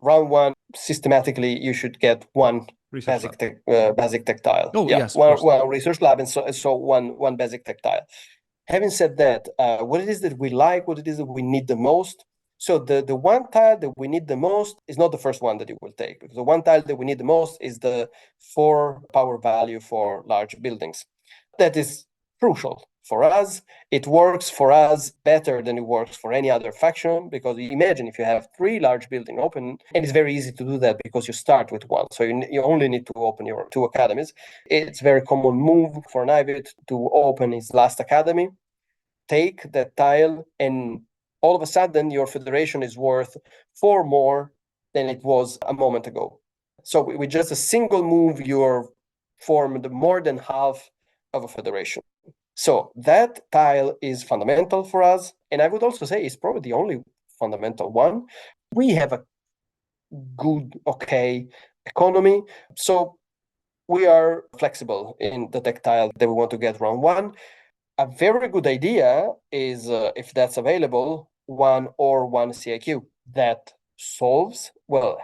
round 1, systematically, you should get one basic tech tile. Oh, yeah, yes, one research lab, and so one basic tech tile. Having said that, what it is that we like, what it is that we need the most. So the one tile that we need the most is not the first one that you will take, because the one tile that we need the most is the 4 power value for large buildings. That is crucial for us. It works for us better than it works for any other faction, because imagine if you have 3 large buildings open, and it's very easy to do that because you start with 1. So you only need to open your 2 academies. It's a very common move for an Ivit to open his last academy, take that tile, and all of a sudden your federation is worth 4 more than it was a moment ago. So with just a single move, you're formed more than half of a federation. So that tile is fundamental for us, and I would also say it's probably the only fundamental one. We have a good, okay economy. So we are flexible in the tech tile that we want to get round one. A very good idea is, if that's available, one or one CIQ that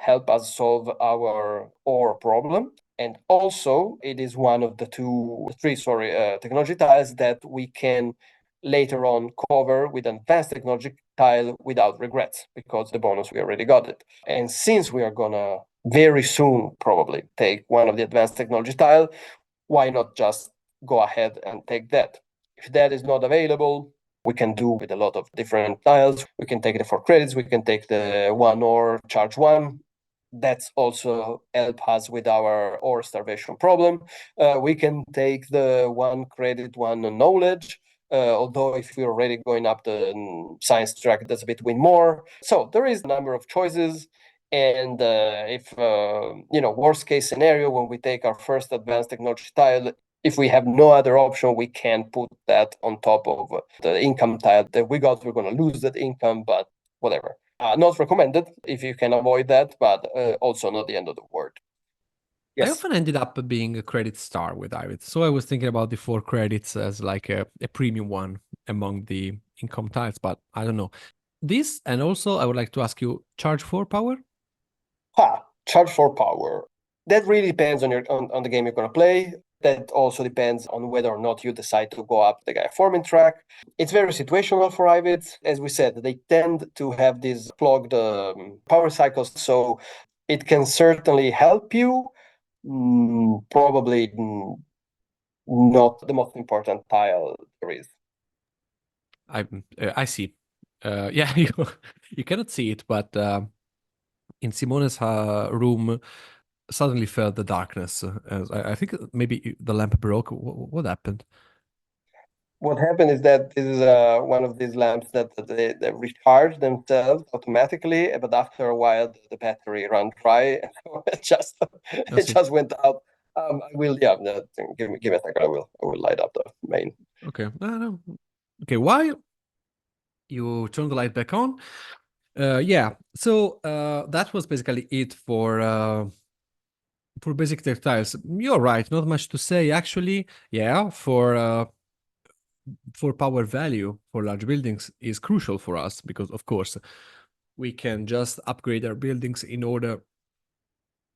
help us solve our ore problem. And also, it is one of the three technology tiles that we can later on cover with an advanced technology tile without regrets, because the bonus, we already got it. And since we are gonna very soon probably take one of the advanced technology tile, why not just go ahead and take that? If that is not available, we can do with a lot of different tiles. We can take the 4 credits, we can take the one or charge one. That's also help us with our ore starvation problem. We can take the 1 credit, 1 knowledge. Although if we're already going up the science track, that's a bit win more. So there is a number of choices. And if, worst case scenario, when we take our first advanced technology tile, if we have no other option, we can put that on top of the income tile that we got. We're going to lose that income, but whatever. Not recommended if you can avoid that, but also not the end of the world. I often ended up being a credit star with Ivits, so I was thinking about the 4 credits as like a premium one among the income tiles, but I don't know. This, and also I would like to ask you, charge 4 power? Charge 4 power. That really depends on on the game you're going to play. That also depends on whether or not you decide to go up the Gaia forming track. It's very situational for Ivits. As we said, they tend to have these clogged power cycles, so it can certainly help you. Probably not the most important tile there is. I see. Yeah, you cannot see it, but in Simone's room, suddenly felt the darkness. I think maybe the lamp broke. What happened? What happened is that this is one of these lamps that they recharge themselves automatically, but after a while the battery ran dry, and it just went out. I will, give me a second. I will light up the main. Okay, no. Okay, while you turn the light back on, yeah. So that was basically it for basic textiles. You're right. Not much to say, actually. Yeah, for power value for large buildings is crucial for us because, of course, we can just upgrade our buildings in order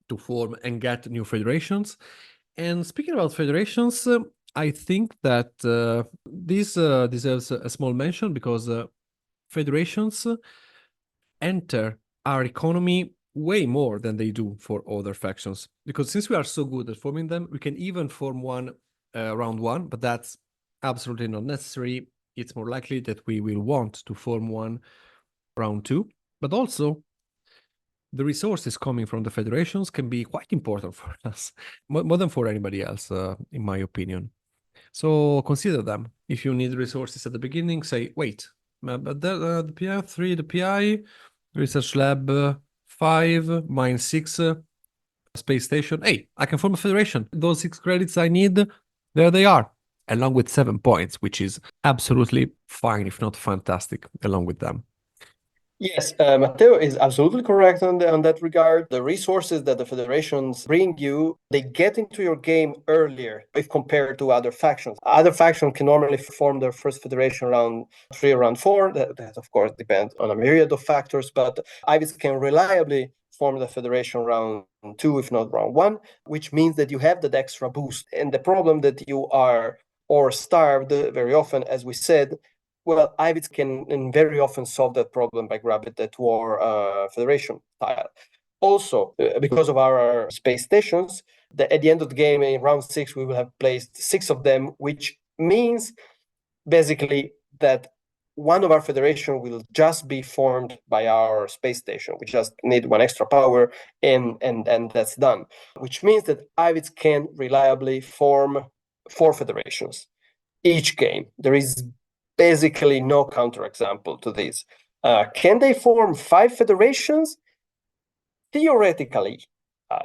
to form and get new federations. And speaking about federations, I think that this deserves a small mention because federations enter our economy way more than they do for other factions. Because since we are so good at forming them, we can even form one round one, but that's absolutely not necessary. It's more likely that we will want to form one round two. But also, the resources coming from the federations can be quite important for us, more than for anybody else, in my opinion. So consider them. If you need resources at the beginning, say, wait, but the PI 3, the PI, Research Lab 5, Mine 6, Space Station. Hey, I can form a federation. Those 6 credits I need, there they are, along with 7 points, which is absolutely fine, if not fantastic, along with them. Yes, Matteo is absolutely correct on that regard. The resources that the federations bring you, they get into your game earlier if compared to other factions. Other factions can normally form their first federation around 3 or around 4. That of course depends on a myriad of factors, but Ivits can reliably form the federation round 2, if not round 1, which means that you have that extra boost. And the problem that you are or starved very often, as we said, well, Ivits can very often solve that problem by grabbing that war federation tile. Also, because of our space stations, at the end of the game, in round 6, we will have placed 6 of them, which means basically that one of our federation will just be formed by our space station. We just need 1 extra power, and that's done. Which means that Ivits can reliably form 4 federations each game. There is basically no counterexample to this. Can they form 5 federations? Theoretically,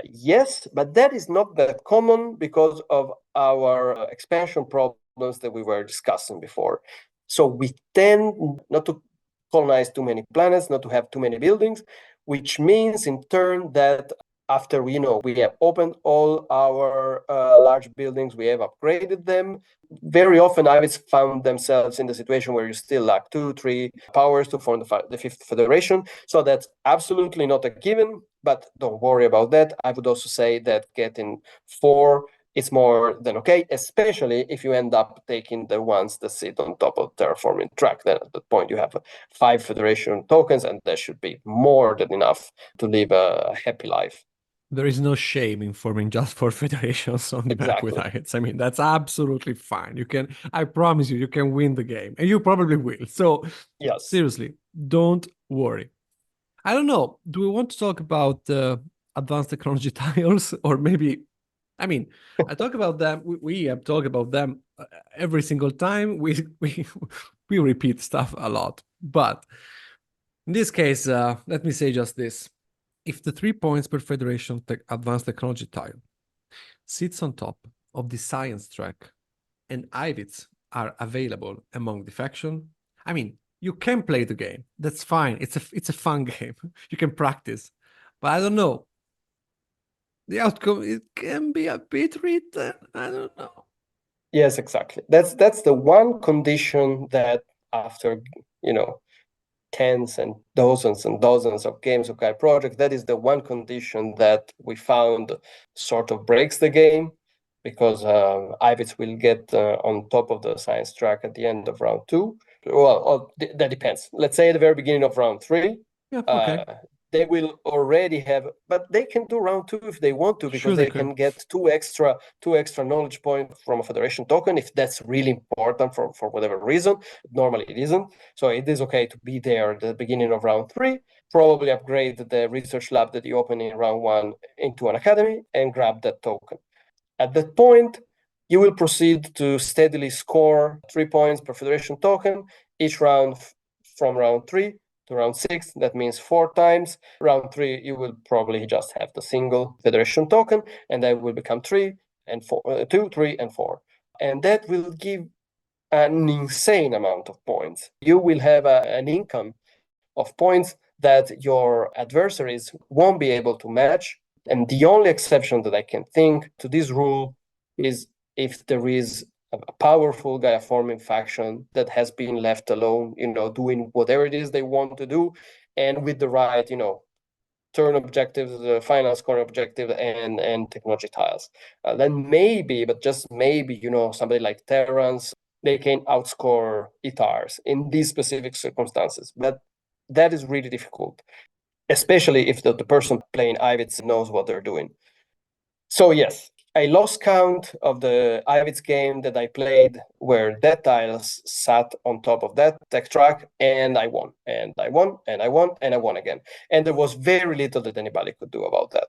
yes, but that is not that common because of our expansion problems that we were discussing before. So we tend not to colonize too many planets, not to have too many buildings. which means in turn that after we have opened all our large buildings, we have upgraded them. Very often, Ivits found themselves in the situation where you still lack 2-3 powers to form the fifth federation. So that's absolutely not a given, but don't worry about that. I would also say that getting 4 is more than okay, especially if you end up taking the ones that sit on top of terraforming track. Then at that point, you have 5 federation tokens, and that should be more than enough to live a happy life. There is no shame in forming just 4 federations on the map with Ivits. I mean, that's absolutely fine. You can, I promise you can win the game, and you probably will. So, yes, seriously, don't worry. I don't know. Do we want to talk about advanced technology tiles, or maybe? I mean, I talk about them. We have talked about them every single time. We repeat stuff a lot, but in this case, let me say just this. If the 3 points per federation advanced technology tile sits on top of the science track and Ivits are available among the faction, I mean, you can play the game. That's fine. It's a fun game. You can practice. But I don't know. The outcome, it can be a bit written. I don't know. Yes, exactly. That's the one condition that after, tens and dozens of games of Gaia Project, that is the one condition that we found sort of breaks the game, because Ivits will get on top of the science track at the end of round 2. Well, that depends. Let's say at the very beginning of round 3. Yeah, okay. They will already have, but they can do round 2 if they want to, because Sure they can get two extra knowledge points from a federation token if that's really important for whatever reason. Normally it isn't, so it is okay to be there at the beginning of round 3. Probably upgrade the research lab that you open in round 1 into an academy and grab that token. At that point, you will proceed to steadily score 3 points per federation token each round from round 3 to round 6. That means 4 times. Round 3, you will probably just have the single federation token, and that will become 3 and 4, 2, 3, and 4. And that will give an insane amount of points. You will have an income of points that your adversaries won't be able to match. And the only exception that I can think to this rule is if there is a powerful Gaia forming faction that has been left alone, doing whatever it is they want to do, and with the right, turn objectives, the final score objective, and technology tiles. Then maybe, but just maybe, somebody like Terrans, they can outscore Itars in these specific circumstances. But that is really difficult, especially if the person playing Ivits knows what they're doing. So yes, I lost count of the Ivits game that I played where that tiles sat on top of that tech track, and I won, and I won, and I won, and I won again. And there was very little that anybody could do about that.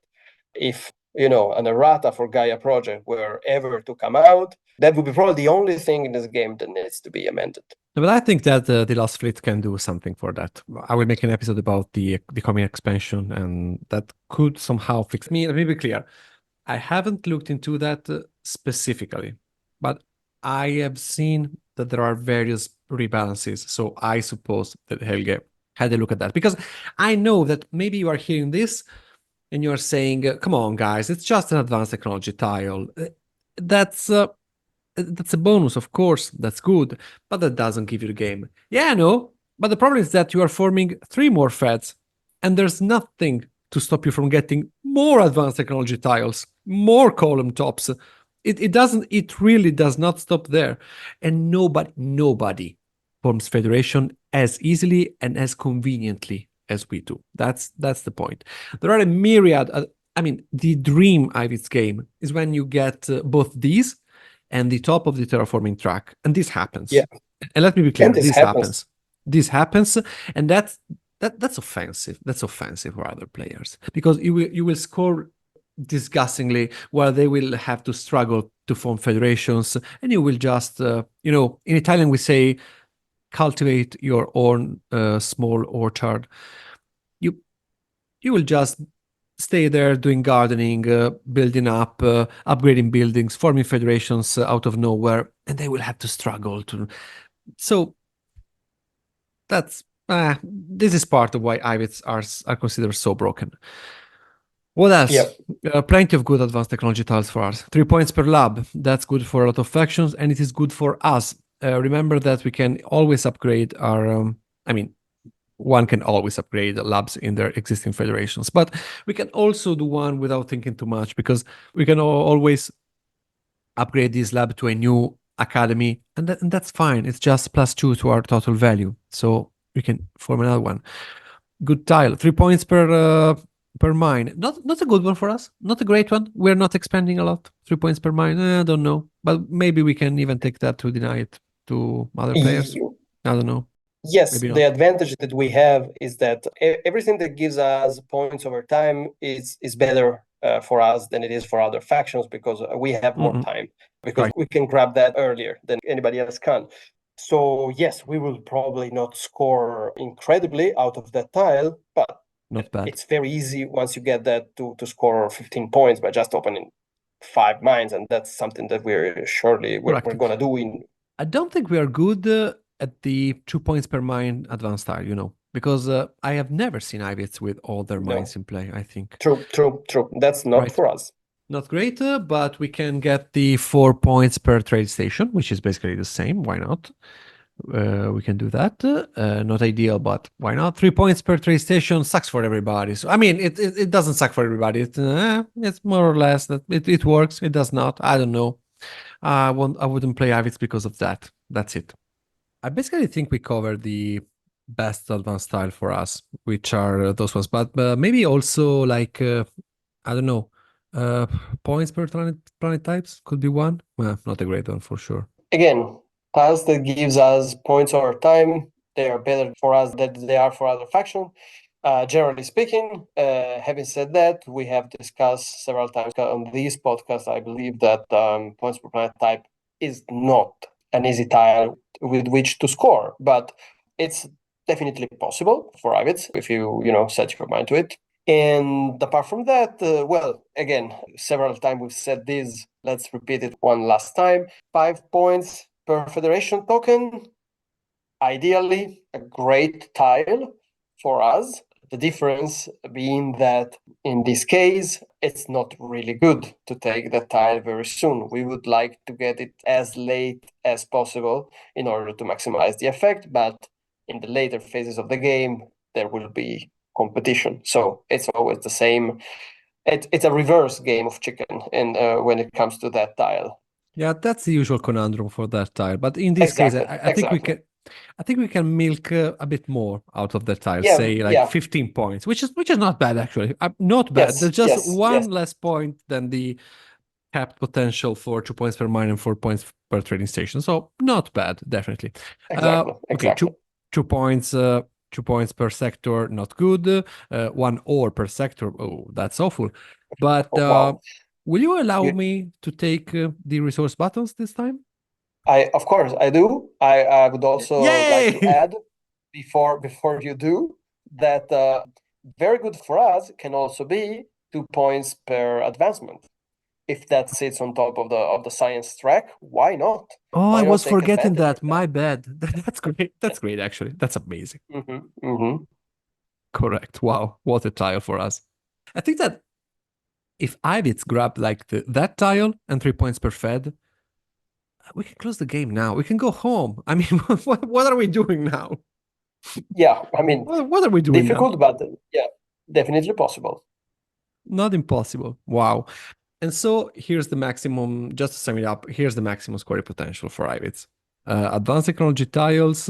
If an errata for Gaia Project were ever to come out, that would be probably the only thing in this game that needs to be amended. But I think that the Last Fleet can do something for that. I will make an episode about the coming expansion, and that could somehow fix me. Let me be clear. I haven't looked into that specifically, but I have seen that there are various rebalances. So I suppose that Helge had a look at that, because I know that maybe you are hearing this and you are saying, come on, guys, it's just an advanced technology tile. That's a bonus, of course, that's good, but that doesn't give you the game. Yeah, I know, but the problem is that you are forming 3 more feds, and there's nothing to stop you from getting more advanced technology tiles, more column tops. It really does not stop there. And nobody forms federation as easily and as conveniently as we do. That's the point. There are a myriad. The dream Ivits game is when you get both these and the top of the terraforming track, and this happens. Yeah. And let me be clear, And this happens. This happens, and that's offensive. That's offensive for other players, because you will score disgustingly while they will have to struggle to form federations, and you will just in Italian we say cultivate your own small orchard. You will just stay there doing gardening, building up, upgrading buildings, forming federations out of nowhere, and they will have to struggle to. So that's this is part of why Ivits are considered so broken. What else? Yeah. Plenty of good advanced technology tiles for us. 3 points per lab. That's good for a lot of factions, and it is good for us. Remember that we can always upgrade our. One can always upgrade labs in their existing federations, but we can also do one without thinking too much, because we can always upgrade this lab to a new academy, and that's fine. It's just +2 to our total value, so we can form another one. Good tile. 3 points per mine. Not a good one for us. Not a great one. We're not expanding a lot. 3 points per mine. I don't know, but maybe we can even take that to deny it to other players. I don't know. Yes, Maybe the not. advantage that we have is that everything that gives us points over time is better for us than it is for other factions, because we have more time, because Right. we can grab that earlier than anybody else can. So yes, we will probably not score incredibly out of that tile, but Not bad. it's very easy once you get that to score 15 points by just opening 5 mines, and that's something that we're going to do in. I don't think we are good at the 2 points per mine advanced tile, because I have never seen Ivits with all their mines in play, I think. True. That's not for us. Not great, but we can get the 4 points per trade station, which is basically the same. Why not? We can do that. Not ideal, but why not? 3 points per trade station sucks for everybody. So it doesn't suck for everybody. It's more or less that it works. It does not. I don't know. I wouldn't play Ivits because of that. That's it. I basically think we covered the best advanced style for us, which are those ones. But maybe also like I don't know, points per planet types could be one. Well, not a great one for sure. Again, tiles that gives us points over time, they are better for us than they are for other factions. Generally speaking, having said that, we have discussed several times on this podcast, I believe that points per planet type is not an easy tile with which to score, but it's definitely possible for Ivits if you set your mind to it. And apart from that, well, again, several times we've said this, let's repeat it one last time. 5 points per federation token, ideally a great tile for us. The difference being that in this case, it's not really good to take that tile very soon. We would like to get it as late as possible in order to maximize the effect, but in the later phases of the game, there will be competition. So it's always the same. It's a reverse game of chicken, and when it comes to that tile. Yeah, that's the usual conundrum for that tile. But in this case, I think we can. I think we can milk a bit more out of the tile. Say like 15 points, which is not bad actually. Not bad. Yes, There's just one less point than the capped potential for 2 points per mine and 4 points per trading station. So not bad, definitely. Exactly. Okay, 2 points. 2 points per sector, not good. 1 ore per sector. Oh, that's awful. But wow. Will you allow me to take the resource buttons this time? Of course, I do. I would also like to add before you do that very good for us can also be 2 points per advancement. If that sits on top of the science track, why not? Oh, I was forgetting that. My bad. That's great. That's great, actually. That's amazing. Correct. Wow, what a tile for us. I think that if Ivits grab like that tile and 3 points per fed, we can close the game now. We can go home. I mean, what are we doing now? Yeah, I mean, what are we doing difficult, now? but yeah, definitely possible. Not impossible. Wow. And so here's the maximum, just to sum it up, here's the maximum scoring potential for Ivits. Advanced technology tiles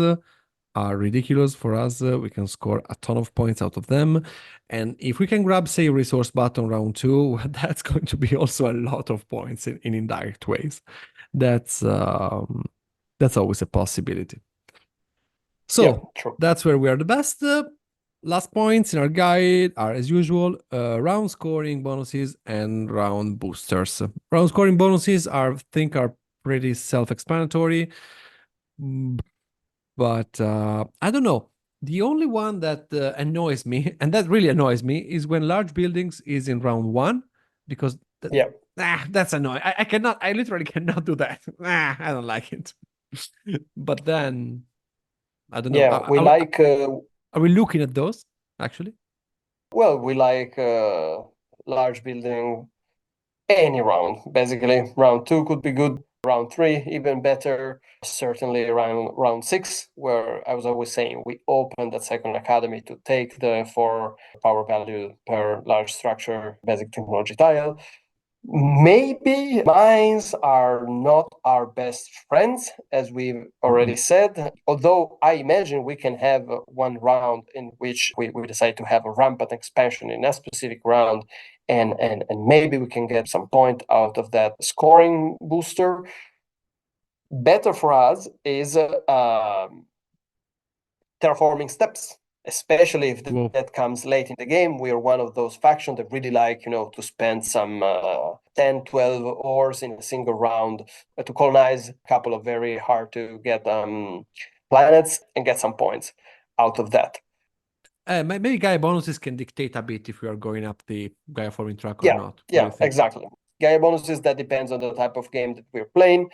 are ridiculous for us. We can score a ton of points out of them. And if we can grab, say, a resource button round 2, that's going to be also a lot of points in indirect ways. That's always a possibility. So that's where we are the best. Last points in our guide are, as usual, round scoring bonuses and round boosters. Round scoring bonuses are pretty self-explanatory, but I don't know. The only one that annoys me, and that really annoys me, is when large buildings is in round 1, because that's annoying. I literally cannot do that. I don't like it. But then I don't know. Yeah, we like. Are we looking at those actually? Well, we like large building any round. Basically, round 2 could be good. Round 3 even better. Certainly around round 6, where I was always saying we open that second academy to take the 4 power value per large structure basic technology tile. Maybe mines are not our best friends, as we've already said, although I imagine we can have one round in which we decide to have a rampant expansion in a specific round, and maybe we can get some point out of that scoring booster. Better for us is terraforming steps, especially if that comes late in the game. We are one of those factions that really like, to spend some 10, 12 ores in a single round to colonize a couple of very hard to get planets and get some points out of that. Maybe Gaia bonuses can dictate a bit if we are going up the Gaia forming track or not. Yeah, exactly. Gaia bonuses, that depends on the type of game that we're playing.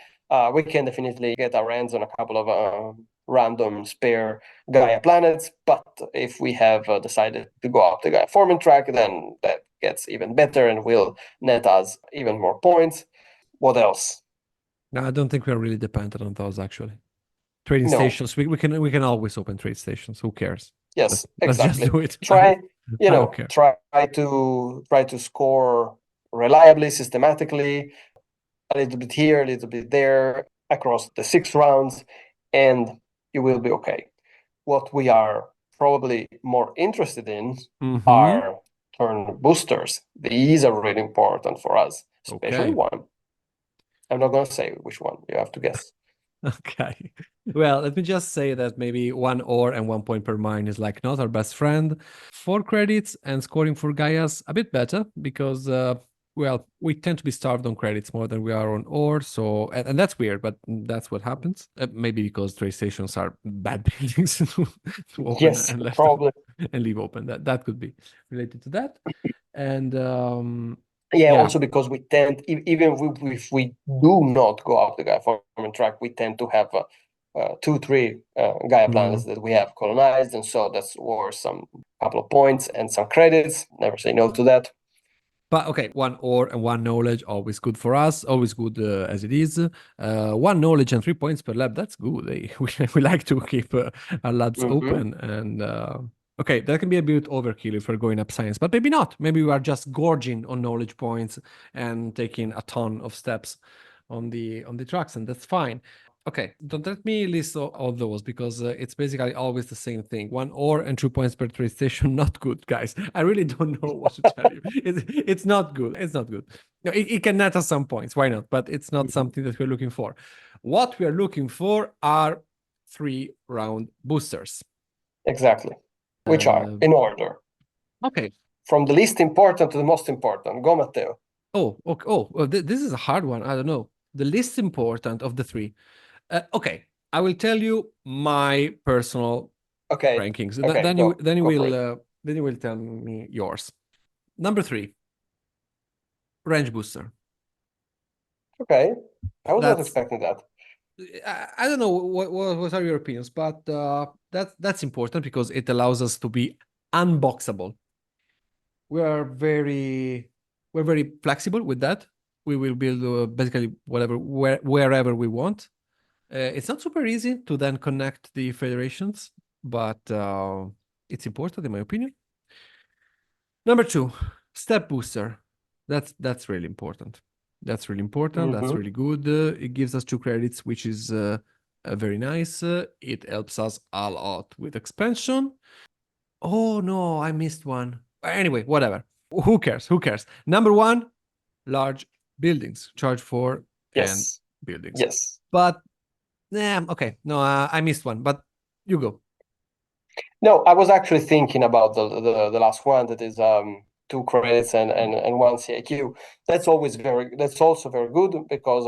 We can definitely get our hands on a couple of random spare Gaia planets, but if we have decided to go up the Gaia forming track, then that gets even better and will net us even more points. What else? No, I don't think we're really dependent on those actually. Trading stations, we can always open trade stations. Who cares? Yes, let's exactly. just do it. Try to score reliably, systematically, a little bit here, a little bit there, across the 6 rounds, and you will be okay. What we are probably more interested in are turn boosters. These are really important for us, especially one. I'm not going to say which one. You have to guess. Okay. Well, let me just say that maybe 1 ore and 1 point per mine is like not our best friend. 4 credits and scoring for Gaia's a bit better because, well, we tend to be starved on credits more than we are on ore. So, and that's weird, but that's what happens. Maybe because trade stations are bad buildings to open and leave open. That could be related to that. And also because we tend, even if we do not go up the Gaia forming track, we tend to have 2, 3 Gaia planets that we have colonized, and so that's worth some couple of points and some credits. Never say no to that. But okay, 1 ore and 1 knowledge, always good for us, always good as it is. 1 knowledge and 3 points per lab, that's good. We like to keep our labs open. And okay, that can be a bit overkill if we're going up science, but maybe not. Maybe we are just gorging on knowledge points and taking a ton of steps on the tracks, and that's fine. Okay, don't let me list all those because it's basically always the same thing. 1 ore and 2 points per trade station. Not good, guys. I really don't know what to tell you. It's not good. It's not good. No, it can net us some points. Why not? But it's not something that we're looking for. What we are looking for are 3 round boosters. Exactly. Which are in order. Okay. From the least important to the most important. Go, Matteo. Oh, okay. Well, this is a hard one. I don't know. The least important of the 3. Okay, I will tell you my personal rankings. Then you will tell me yours. Number 3, range booster. Okay, I was not expecting that. I don't know what are your opinions, but that's important because it allows us to be unboxable. We're very flexible with that. We will build basically wherever we want. It's not super easy to then connect the federations, but it's important in my opinion. Number 2, step booster. That's really important. That's really important. That's really good. It gives us 2 credits, which is very nice. It helps us a lot with expansion. Oh no, I missed one. Anyway, whatever. Who cares? Number 1, large buildings. Charge 4 and buildings. Yes. But okay. No, I missed one, but you go. No, I was actually thinking about the last one, that is 2 credits and 1 CIQ. That's also very good because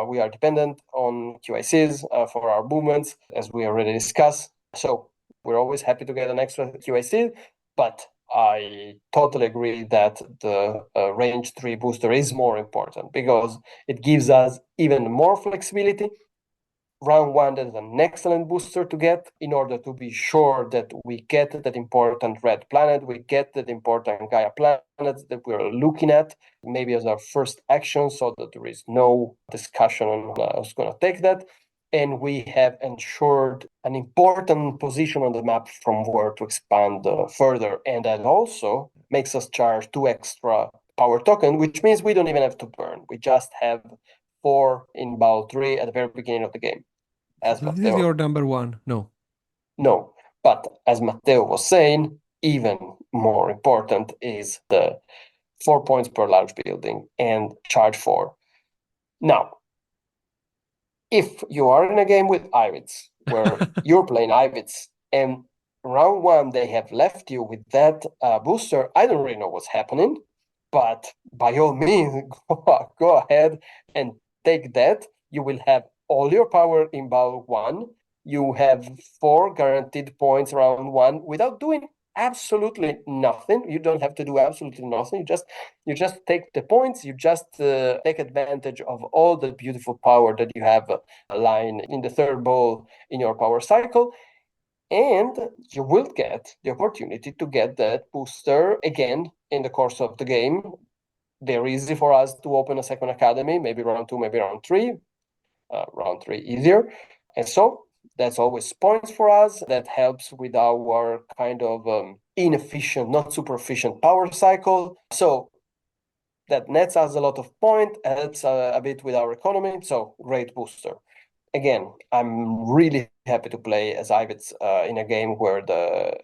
we are dependent on QICs for our movements, as we already discussed. So we're always happy to get an extra QIC, but I totally agree that the range 3 booster is more important because it gives us even more flexibility. round one, that is an excellent booster to get in order to be sure that we get that important red planet, we get that important Gaia planet that we're looking at, maybe as our first action, so that there is no discussion on who's going to take that. And we have ensured an important position on the map from where to expand further. And that also makes us charge 2 extra power token, which means we don't even have to burn. We just have 4 in bow 3 at the very beginning of the game. So this is your number one? No. No. But as Matteo was saying, even more important is the 4 points per large building and charge 4. Now, if you are in a game with Ivits, where you're playing Ivits, and round one they have left you with that booster, I don't really know what's happening, but by all means, go ahead and take that. You will have all your power in bow 1. You have 4 guaranteed points round 1 without doing absolutely nothing. You don't have to do absolutely nothing. You just take the points. You just take advantage of all the beautiful power that you have lying in the third ball in your power cycle. And you will get the opportunity to get that booster again in the course of the game. Very easy for us to open a second academy, maybe round 2, maybe round 3. Round 3 easier. And so that's always points for us. That helps with our kind of inefficient, not super efficient power cycle. So that nets us a lot of points, helps a bit with our economy. So great booster. Again, I'm really happy to play as Ivits in a game where the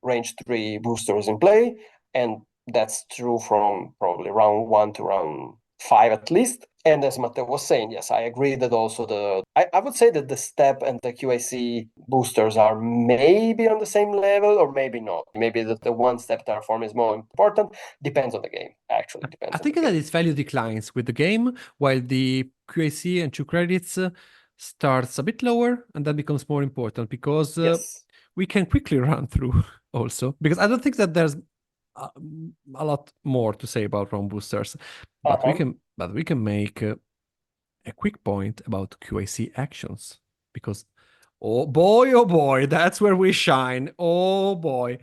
range 3 booster is in play. And that's true from probably round 1 to round 5 at least. And as Matteo was saying, yes, I agree that also I would say that the step and the QAC boosters are maybe on the same level or maybe not. Maybe the one step terraform is more important. Depends on the game, actually. Depends I think that its value declines with the game, while the QAC and 2 credits starts a bit lower and then becomes more important because yes. We can quickly run through also. Because I don't think that there's a lot more to say about round boosters, but we can make a quick point about QAC actions because oh boy, that's where we shine. Oh boy,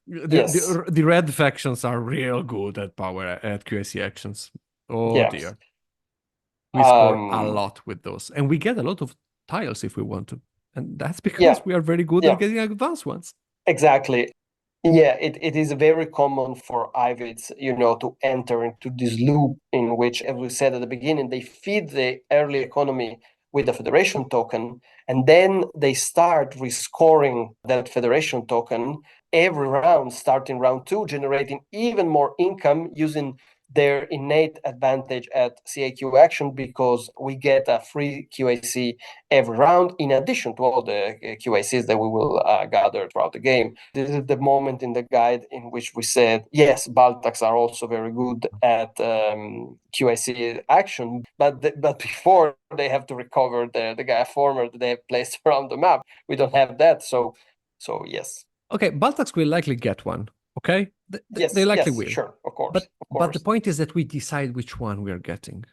the red factions are real good at power at QAC actions. Oh yes. Dear, we score a lot with those, and we get a lot of tiles if we want to, and that's because we are very good at getting advanced ones. Exactly. Yeah, it is very common for Ivits, to enter into this loop in which, as we said at the beginning, they feed the early economy with the Federation token, and then they start rescoring that Federation token every round, starting round 2, generating even more income using their innate advantage at CAQ action because we get a free QAC every round in addition to all the QACs that we will gather throughout the game. This is the moment in the guide in which we said, yes, LoseTaks are also very good at QAC action, but before they have to recover the Gaia former that they have placed around the map. We don't have that, so yes. Okay, LoseTaks will likely get one. Okay, they likely will. Sure, of course. But the point is that we decide which one we are getting.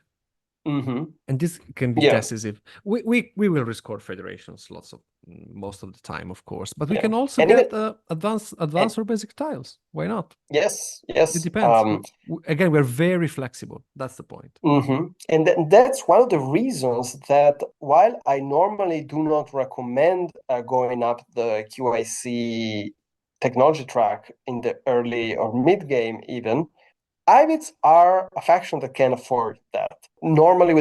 Mm-hmm. And this can be decisive. We will rescore federations most of the time, of course, but we can also get advanced or basic tiles. Why not? Yes. It depends. Again, we're very flexible. That's the point. Mm-hmm. And that's one of the reasons that while I normally do not recommend going up the QIC technology track in the early or mid game even, Ivits are a faction that can afford that. Normally,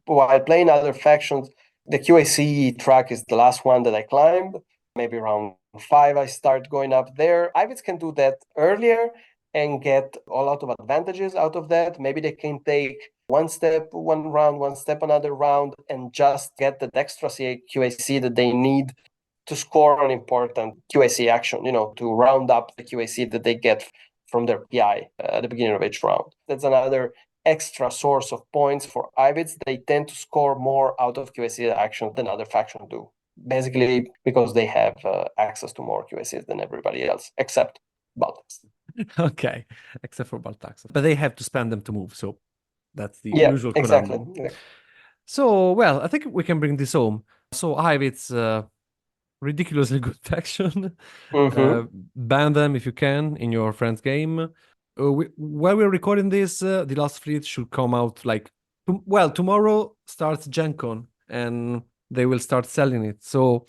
while playing other factions, the QAC track is the last one that I climbed. Maybe around 5, I start going up there. Ivits can do that earlier and get a lot of advantages out of that. Maybe they can take one step, one round, one step, another round, and just get the extra QAC that they need to score an important QAC action, to round up the QAC that they get from their PI at the beginning of each round. That's another extra source of points for Ivits. They tend to score more out of QAC action than other factions do. Basically, because they have access to more QACs than everybody else, except LoseTaks. Okay, except for LoseTaks. But they have to spend them to move, so that's the usual conundrum. Exactly. So, well, I think we can bring this home. So Ivits, ridiculously good faction. Mm-hmm. Ban them if you can in your friend's game. While we're recording this, the Last Fleet should come out like, tomorrow starts Gen Con and they will start selling it. So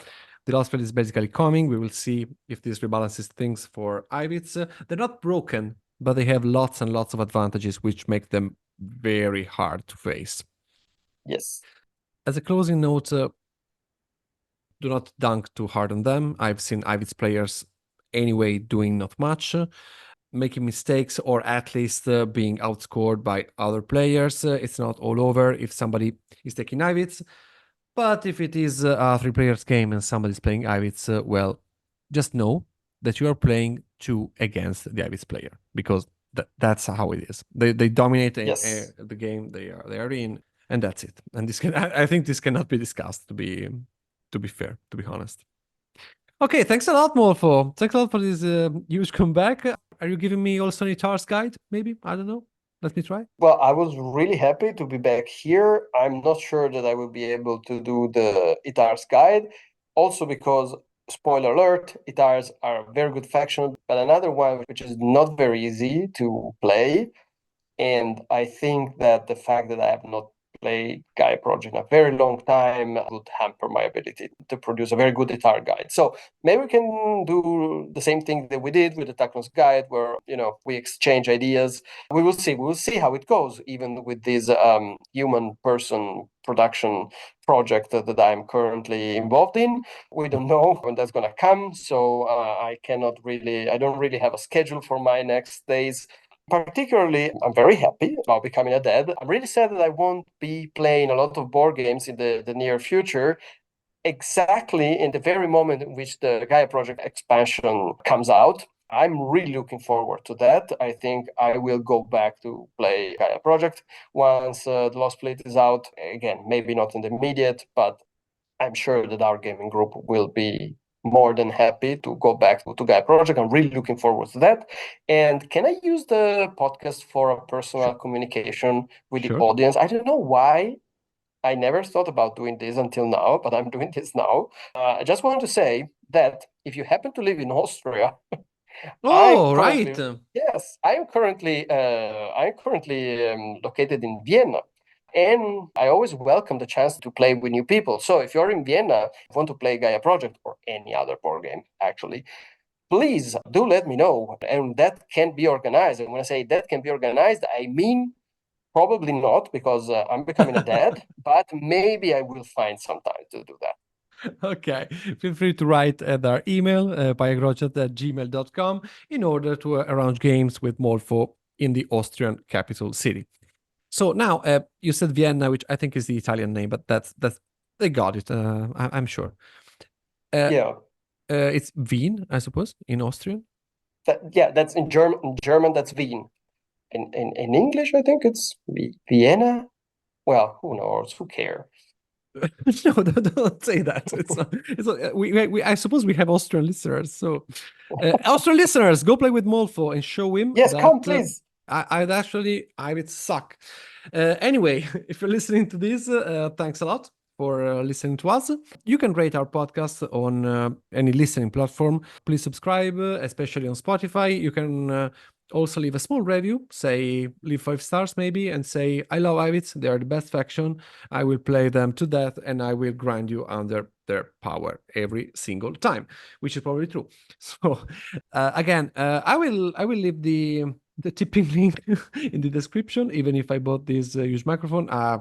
the Last Fleet is basically coming. We will see if this rebalances things for Ivits. They're not broken, but they have lots and lots of advantages, which make them very hard to face. Yes. As a closing note, do not dunk too hard on them. I've seen Ivits players anyway doing not much, making mistakes, or at least being outscored by other players. It's not all over if somebody is taking Ivits. But if it is a three players game and somebody's playing Ivits, well, just know that you are playing two against the Ivits player, because that's how it is. They dominate Yes. the game they are in, and that's it. And this can I think this cannot be discussed, to be fair, to be honest. Okay, thanks a lot, Morpho. Thanks a lot for this huge comeback. Are you giving me also an Itars guide? Maybe, I don't know. Let me try. Well, I was really happy to be back here. I'm not sure that I will be able to do the Itars guide, also because, spoiler alert, Itars are a very good faction, but another one which is not very easy to play. And I think that the fact that I have not played Gaia Project in a very long time would hamper my ability to produce a very good guitar guide. So maybe we can do the same thing that we did with the Tacnos guide, where we exchange ideas. We will see. We will see how it goes, even with this human person production project that I'm currently involved in. We don't know when that's going to come, so I don't really have a schedule for my next days. Particularly, I'm very happy about becoming a dad. I'm really sad that I won't be playing a lot of board games in the near future, exactly in the very moment in which the Gaia Project expansion comes out. I'm really looking forward to that. I think I will go back to play Gaia Project once the Lost Fleet is out. Again, maybe not in the immediate, but I'm sure that our gaming group will be more than happy to go back to Gaia Project. I'm really looking forward to that. And can I use the podcast for a personal communication with the Sure. audience? I don't know why I never thought about doing this until now, but I'm doing this now. I just want to say that if you happen to live in Austria, I'm Oh, right. currently yes, I'm currently located in Vienna, and I always welcome the chance to play with new people. So if you're in Vienna, want to play Gaia Project or any other board game, actually, please do let me know, and that can be organized. And when I say that can be organized, I mean probably not, because I'm becoming a dad, but maybe I will find some time to do that. Okay, feel free to write at our email, paiagroject@gmail.com, in order to arrange games with Molfo in the Austrian capital city. So now, you said Vienna, which I think is the Italian name, but that's they got it. I'm sure. Yeah, It's Wien, I suppose, in Austrian. that's in German. In German, that's Wien. In English, I think it's Vienna. Well, who knows? Who cares? No, don't say that. I suppose we have Austrian listeners. So, Austrian listeners, go play with Molfo and show him Yes, that come please. I would suck. Anyway, if you're listening to this, thanks a lot for listening to us. You can rate our podcast on any listening platform. Please subscribe, especially on Spotify. You can also leave a small review, say leave 5 stars maybe, and say, I love Ivits, they are the best faction. I will play them to death and I will grind you under their power every single time, which is probably true. So again, I will leave the tipping link in the description, even if I bought this huge microphone. I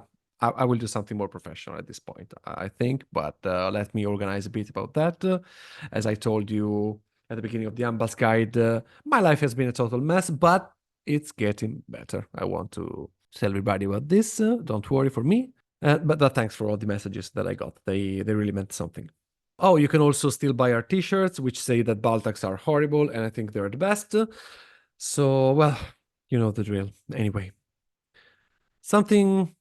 will do something more professional at this point, I think, but let me organize a bit about that. As I told you at the beginning of the Unbox guide, my life has been a total mess, but it's getting better. I want to tell everybody about this. Don't worry for me. But thanks for all the messages that I got. They really meant something. Oh, you can also still buy our t-shirts, which say that Baltacs are horrible, and I think they're the best. So, well, you know the drill. Anyway, something.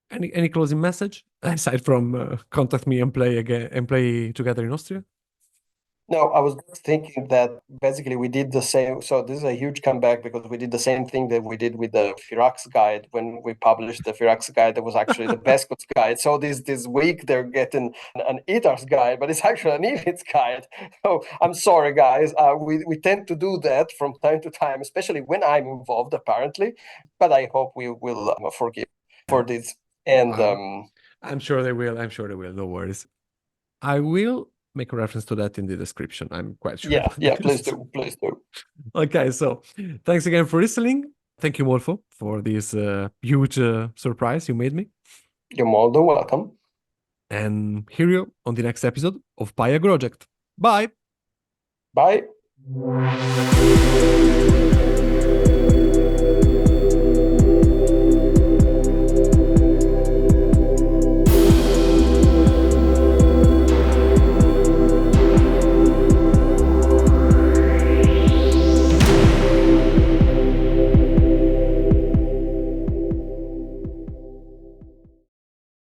Any closing message aside from contact me and play again and play together in Austria? No, I was just thinking that basically we did the same. So this is a huge comeback because we did the same thing that we did with the Firax guide when we published the Firax guide that was actually the Bescots guide. So this week they're getting an Itars guide, but it's actually an Ivits guide. So I'm sorry, guys. We tend to do that from time to time, especially when I'm involved, apparently. But I hope we will forgive for this. And I'm sure they will. I'm sure they will. No worries. I will make a reference to that in the description. I'm quite sure. yeah, please do. Please do. Okay, so thanks again for listening. Thank you, Molfo, for this huge surprise you made me. You're more than welcome. And hear you on the next episode of Paiagroject. Bye! Bye!